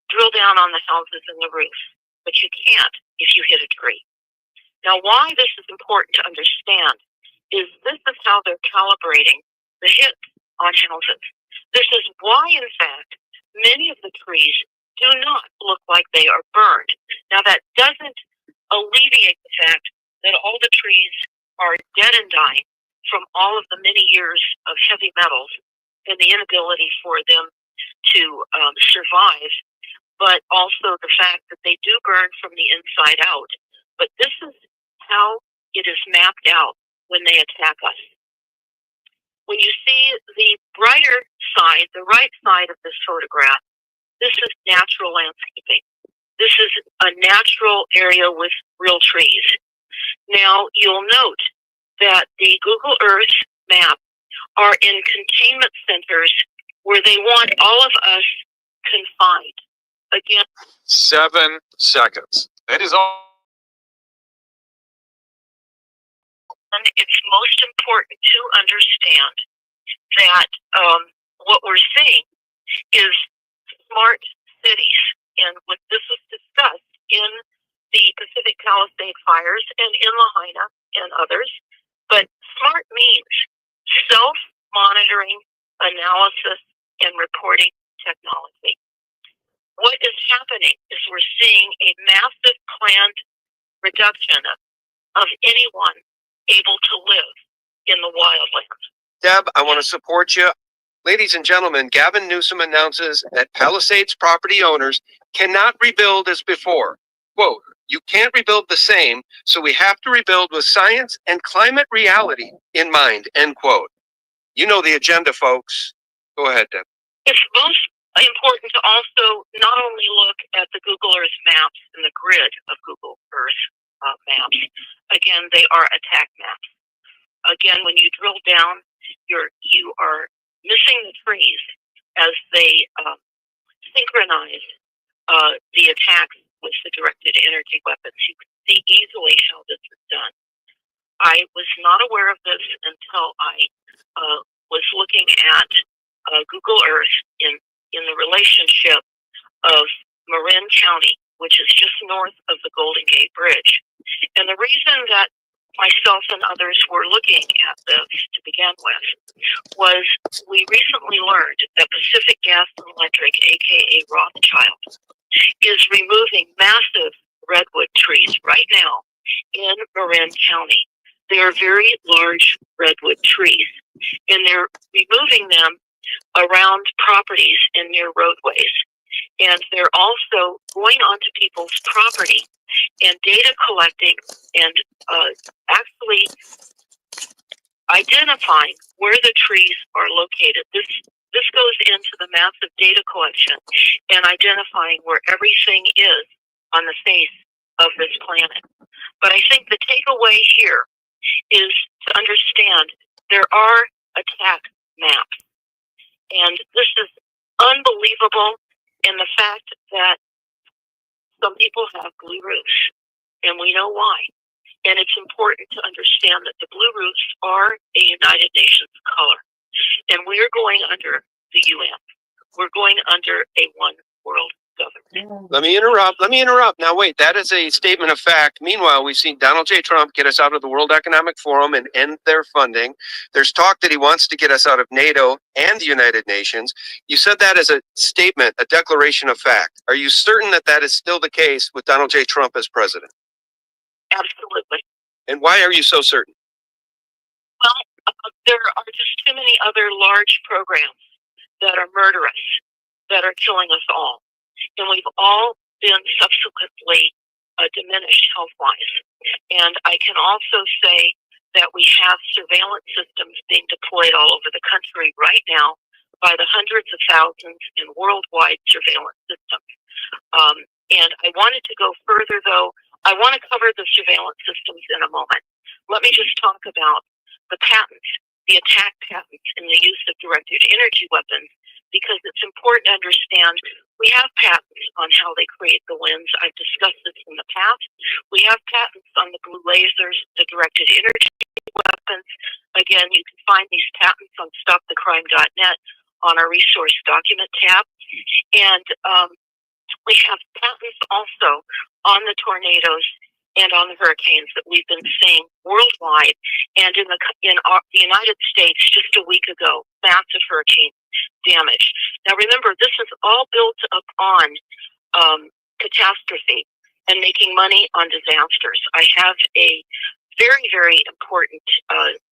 drill down on the houses and the roof, but you can't if you hit a tree. Now, why this is important to understand is this is how they're calibrating the hits on houses. This is why, in fact, many of the trees do not look like they are burned. Now, that doesn't alleviate the fact that all the trees are dead and dying from all of the many years of heavy metals and the inability for them to survive, but also the fact that they do burn from the inside out. But this is how it is mapped out when they attack us. When you see the brighter side, the right side of this photograph, this is natural landscaping. This is a natural area with real trees. Now, you'll note that the Google Earth map are in containment centers where they want all of us confined. Again, 7 seconds. That is all. It's most important to understand that what we're seeing is smart cities, and what this was discussed in the Pacific Palisade fires and in Lahaina and others. But smart means self-monitoring, analysis, and reporting technology. What is happening is we're seeing a massive planned reduction of anyone able to live in the wildlands. Deb, I want to support you. Ladies and gentlemen, Gavin Newsom announces that Palisades property owners cannot rebuild as before. Quote, you can't rebuild the same, so we have to rebuild with science and climate reality in mind, end quote. You know the agenda, folks. Go ahead, Deb. It's most important to also not only look at the Google Earth maps and the grid of Google Earth maps. Again, they are attack maps. Again, when you drill down, you are missing the trees as they synchronize the attacks with the directed energy weapons. You can see easily how this is done. I was not aware of this until I was looking at Google Earth in the relationship of Marin County, which is just north of the Golden Gate Bridge. And the reason that myself and others were looking at this to begin with was we recently learned that Pacific Gas and Electric, aka Rothschild, is removing massive redwood trees right now in Marin County. They are very large redwood trees, and they're removing them around properties and near roadways. And they're also going onto people's property and data collecting and actually identifying where the trees are located. This goes into the massive data collection and identifying where everything is on the face of this planet. But I think the takeaway here is to understand there are attack maps. And this is unbelievable in the fact that some people have blue roofs, and we know why. And it's important to understand that the blue roofs are a United Nations color. And we are going under the UN. We're going under a one world government. Let me interrupt. Now, wait, that is a statement of fact. Meanwhile, we've seen Donald J. Trump get us out of the World Economic Forum and end their funding. There's talk that he wants to get us out of NATO and the United Nations. You said that as a statement, a declaration of fact. Are you certain that that is still the case with Donald J. Trump as president? Absolutely. And why are you so certain? Well, there are just too many other large programs that are murderous, that are killing us all. And we've all been subsequently diminished health-wise. And I can also say that we have surveillance systems being deployed all over the country right now by the hundreds of thousands in worldwide surveillance systems. And I wanted to go further, though. I want to cover the surveillance systems in a moment. Let me just talk about the patents, the attack patents in the use of directed energy weapons, because it's important to understand we have patents on how they create the winds. I've discussed this in the past. We have patents on the blue lasers, the directed energy weapons. Again, you can find these patents on stopthecrime.net on our resource document tab. And we have patents also on the tornadoes and on the hurricanes that we've been seeing worldwide. And in the United States, just a week ago, massive hurricane damage. Now remember, this is all built upon catastrophe and making money on disasters. I have a very, very important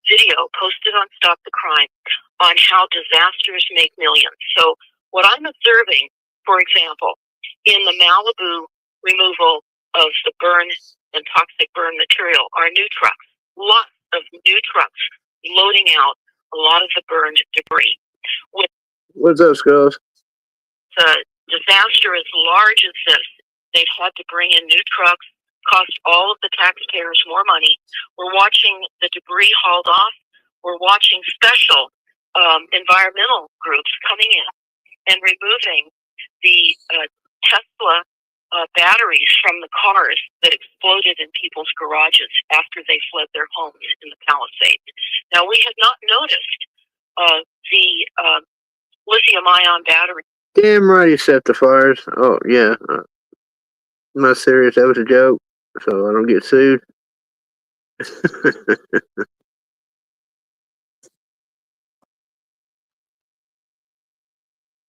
video posted on Stop the Crime on how disasters make millions. So what I'm observing, for example, in the Malibu removal of the burn and toxic burn material are new trucks, lots of new trucks loading out a lot of the burned debris. With What's up, Skulls? a disaster as large as this, they've had to bring in new trucks, cost all of the taxpayers more money. We're watching the debris hauled off. We're watching special environmental groups coming in and removing the Tesla batteries from the cars that exploded in people's garages after they fled their homes in the Palisades. Now, we had not noticed the lithium-ion battery. Damn right he set the fires. Oh, yeah. I'm not serious. That was a joke, so I don't get sued.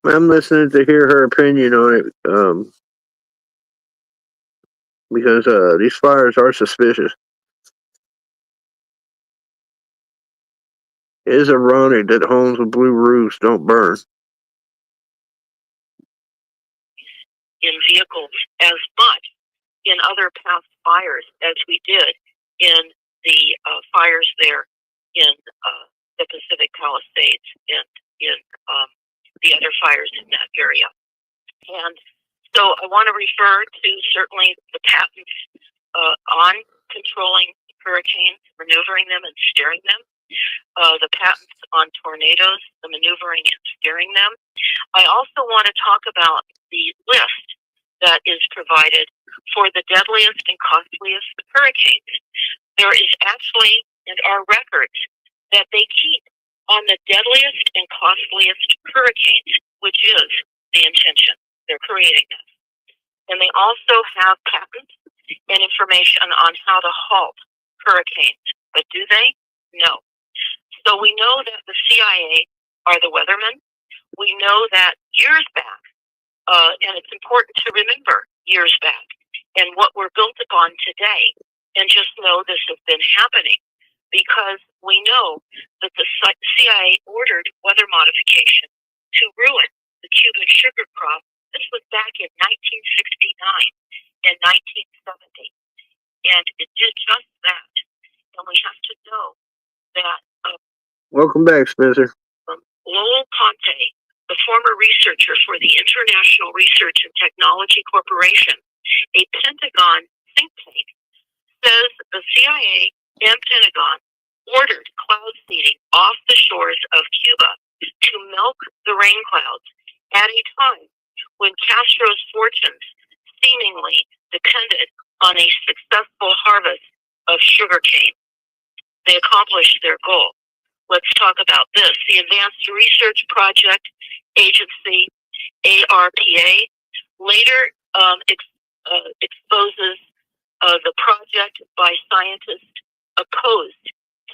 I'm listening to hear her opinion on it, because these fires are suspicious. It is ironic that homes with blue roofs don't burn. In vehicles as much in other past fires as we did in the fires there in the Pacific Palisades and in the other fires in that area. And so I want to refer to certainly the patents on controlling hurricanes, maneuvering them and steering them, the patents on tornadoes, the maneuvering and steering them. I also want to talk about the list that is provided for the deadliest and costliest hurricanes. There is actually, and are records that they keep on the deadliest and costliest hurricanes, which is the intention. They're creating this. And they also have patents and information on how to halt hurricanes. But do they? No. So we know that the CIA are the weathermen. We know that years back, and it's important to remember years back and what we're built upon today, and just know this has been happening because we know that the CIA ordered weather modification to ruin the Cuban sugar crop. This was back in 1969 and 1970, and it did just that. And we have to know that Welcome back, Spencer. Lowell Ponte, the former researcher for the International Research and Technology Corporation, a Pentagon think tank, says the CIA and Pentagon ordered cloud seeding off the shores of Cuba to milk the rain clouds at a time when Castro's fortunes seemingly depended on a successful harvest of sugarcane. They accomplished their goal. Let's talk about this. The Advanced Research Project Agency, ARPA, later exposes the project by scientists opposed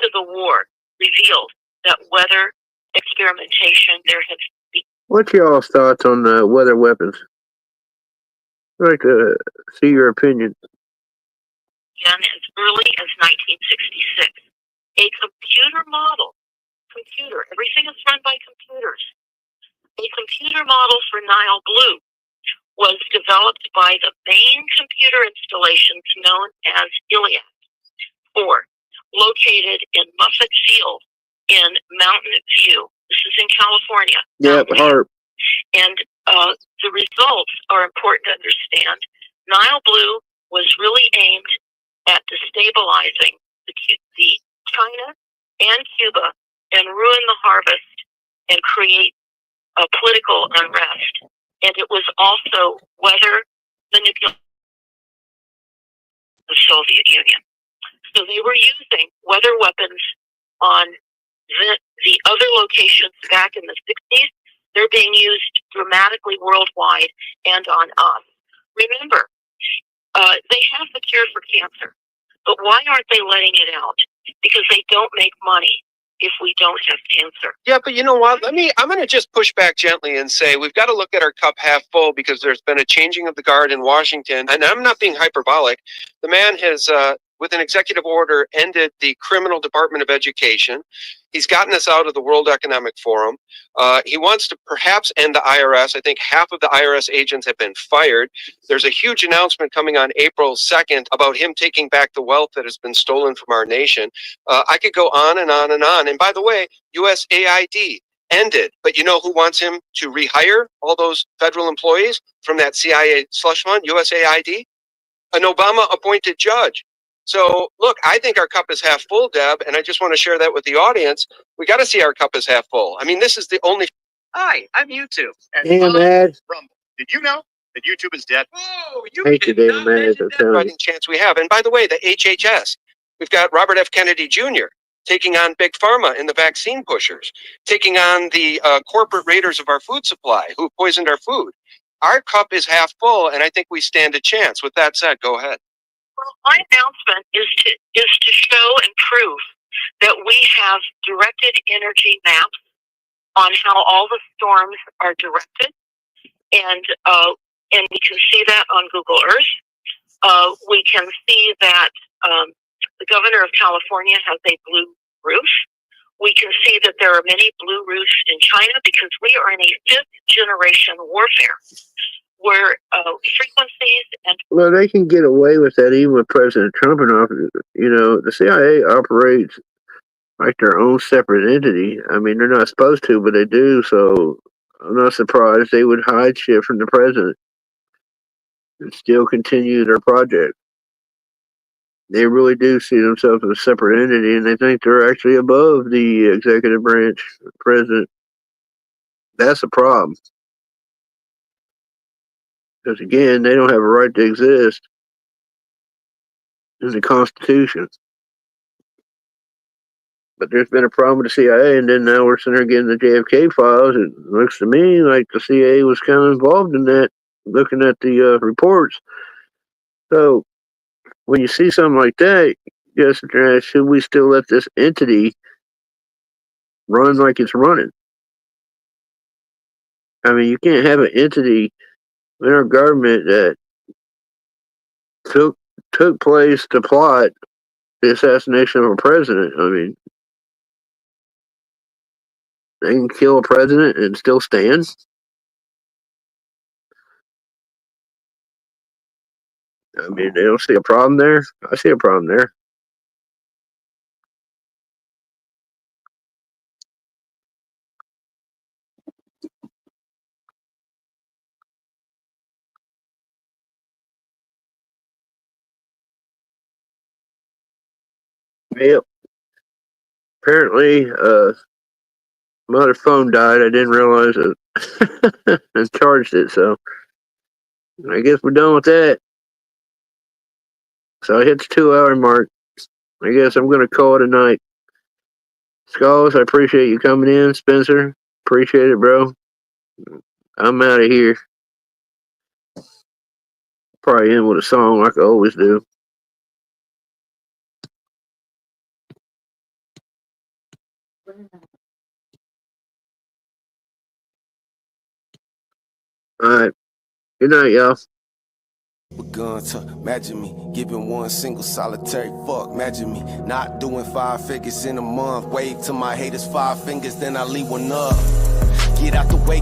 to the war, revealed that weather experimentation there has been. What's y'all's thoughts on weather weapons? I'd like to see your opinion. Began as early as 1966. A computer model, everything is run by computers. A computer model for Nile Blue was developed by the main computer installations known as Iliad 4, located in Muffet Field in Mountain View. This is in California. Yep, HAARP. And the results are important to understand. Nile Blue was really aimed at destabilizing the China and Cuba and ruin the harvest and create a political unrest. And it was also weather manipulation of the Soviet Union. So they were using weather weapons on the other locations back in the 60s. They're being used dramatically worldwide and on us. Remember, they have the cure for cancer, but why aren't they letting it out? Because they don't make money if we don't have cancer. Yeah, but you know what? I'm going to just push back gently and say we've got to look at our cup half full, because there's been a changing of the guard in Washington. And I'm not being hyperbolic. The man has, with an executive order, ended the criminal Department of Education. He's gotten us out of the World Economic Forum. He wants to perhaps end the IRS. I think half of the IRS agents have been fired. There's a huge announcement coming on April 2nd about him taking back the wealth that has been stolen from our nation. I could go on and on and on. And by the way, USAID ended. But you know who wants him to rehire all those federal employees from that CIA slush fund, USAID? An Obama-appointed judge. So, look, I think our cup is half full, Deb, and I just want to share that with the audience. We got to see our cup is half full. I mean, this is the only... Hi, I'm YouTube. And Damn, I'm Ed. Rumble. Did you know that YouTube is dead? Whoa, you Hate you, damn Ed, I'm telling you. fighting chance we have. And by the way, the HHS, we've got Robert F. Kennedy Jr. taking on Big Pharma and the vaccine pushers, taking on the corporate raiders of our food supply who poisoned our food. Our cup is half full, and I think we stand a chance. With that said, go ahead. Well, my announcement is to show and prove that we have directed energy maps on how all the storms are directed, and we can see that on Google Earth. We can see that the governor of California has a blue roof. We can see that there are many blue roofs in China, because we are in a fifth generation warfare where frequencies and... Well, they can get away with that even with President Trump in office. You know, the CIA operates like their own separate entity. I mean, they're not supposed to, but they do. So I'm not surprised they would hide shit from the president and still continue their project. They really do see themselves as a separate entity, and they think they're actually above the executive branch, the president. That's a problem. Because again, they don't have a right to exist in the Constitution. But there's been a problem with the CIA, and then now we're sitting there getting the JFK files. It looks to me like the CIA was kind of involved in that, looking at the reports. So when you see something like that, yes, should we still let this entity run like it's running? I mean, you can't have an entity in our government that took place to plot the assassination of a president. I mean, they can kill a president and still stand. I mean, they don't see a problem there. I see a problem there. Yep. Apparently, my other phone died. I didn't realize it and charged it. So I guess we're done with that. So I hit the 2-hour mark. I guess I'm going to call it a night. Skulls, I appreciate you coming in. Spencer, appreciate it, bro. I'm out of here. Probably end with a song like I always do. Alright. Good night, y'all. Begun to imagine me giving one single solitary fuck. Imagine me not doing 5 figures in a month. Wave to my haters 5 fingers, then I leave one up. Get out the way,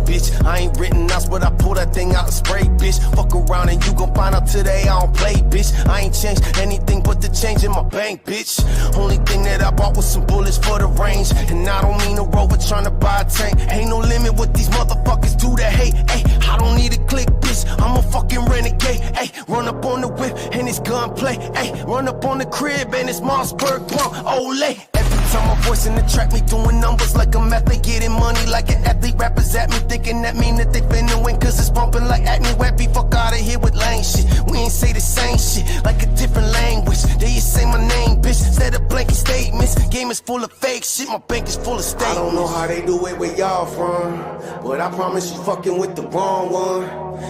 bitch. I ain't written us, but I pull that thing out and spray, bitch. Fuck around and you gon' find out today I don't play, bitch. I ain't changed anything but the change in my bank, bitch. Only thing that I bought was some bullets for the range. And I don't mean a rover trying to buy a tank. Ain't no limit what these motherfuckers do that hate. Ayy, I don't need a click, bitch. I'm a fucking renegade. Ayy, run up on the whip and it's gunplay. Ayy, run up on the crib and it's Mossberg, Ole. Time my voice in the track, me doing numbers like I'm athlete, getting money like an athlete. Rappers at me thinking that mean that they finna win, cause it's bumping like acne wappy. Fuck out of here with lame shit. We ain't say the same shit, like a different language. They just say my name, bitch, instead of blanket statements. Game is full of fake shit, my bank is full of statements. I don't know how they do it where y'all from, but I promise you fucking with the wrong one.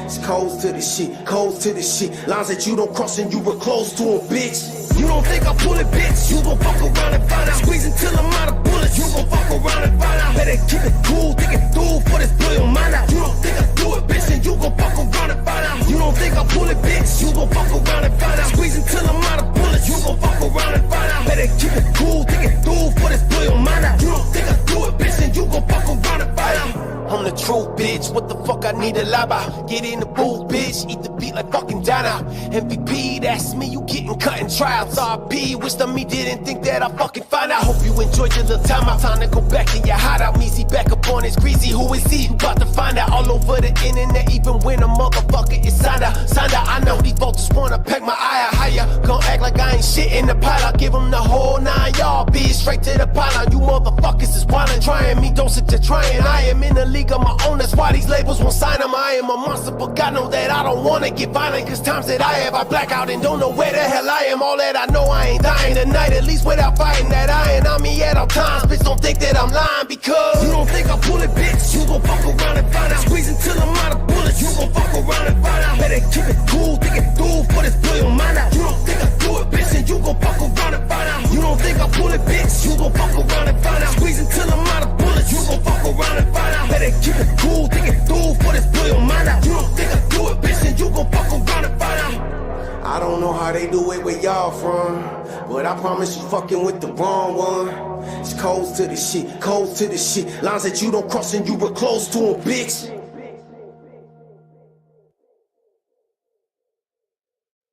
It's codes to the shit, codes to the shit. Lines that you don't cross and you were close to them, bitch. You don't think I pull it, bitch? You gon' fuck around and find out. Squeeze until I'm out of bullets. You gon' fuck around and find out. Better keep it cool, think it through for this blow your mind out. You don't think I do it, bitch, and you gon' fuck around and find out. You don't think I pull it, bitch? You gon' fuck around and find out. Squeeze until I'm out of bullets. You gon' fuck around and find out. Better keep it cool, think it through for this blow your mind out. You don't think I do it, bitch, and you gon' fuck around and find out. I'm the truth, bitch. What the fuck I need a lie about? Get in the booth, bitch. Eat the beat like fucking Donna. MVP, that's me. You getting cut in tryouts. RP, wish that me didn't think that I fucking find out. Hope you enjoyed your little time out. Time to go back in your hideout. Measy back up on his greasy. Who is he? About to find out all over the internet. Even when a motherfucker is signed out. Signed out. I know these voters wanna pack my eye out higher. Gon' act like I ain't shit in the pot. I'll give them the whole 9. Y'all be straight to the pylon. You motherfuckers is wildin'. Trying me, don't sit there trying. I am in the league of my own, that's why these labels won't sign them. I am a monster, but God know that I don't wanna get violent. Cause times that I have, I black out and don't know where the hell I am. All that I know, I ain't dying tonight, at least without fighting that iron on me at all times. Bitch, don't think that I'm lying, because you don't think I pull it, bitch. You gon' fuck around and find out. Squeeze until I'm out of bullets. You gon' fuck around and find out. Better keep it cool, think it through for this blow your mind out. You don't think I do it, bitch, and you gon' fuck around and find out. You don't think I pull it, bitch. You gon' fuck around and find out. Squeeze until I'm out of bullets. You gon' fuck around and find out. Better keep it cool, think it through for this blow your mind out. You don't think I do it, bitch, and you gon' fuck around and find out. I don't know how they do it where y'all from, but I promise you fucking with the wrong one. It's codes to the shit, codes to the shit. Lines that you don't cross and you were close to them, bitch.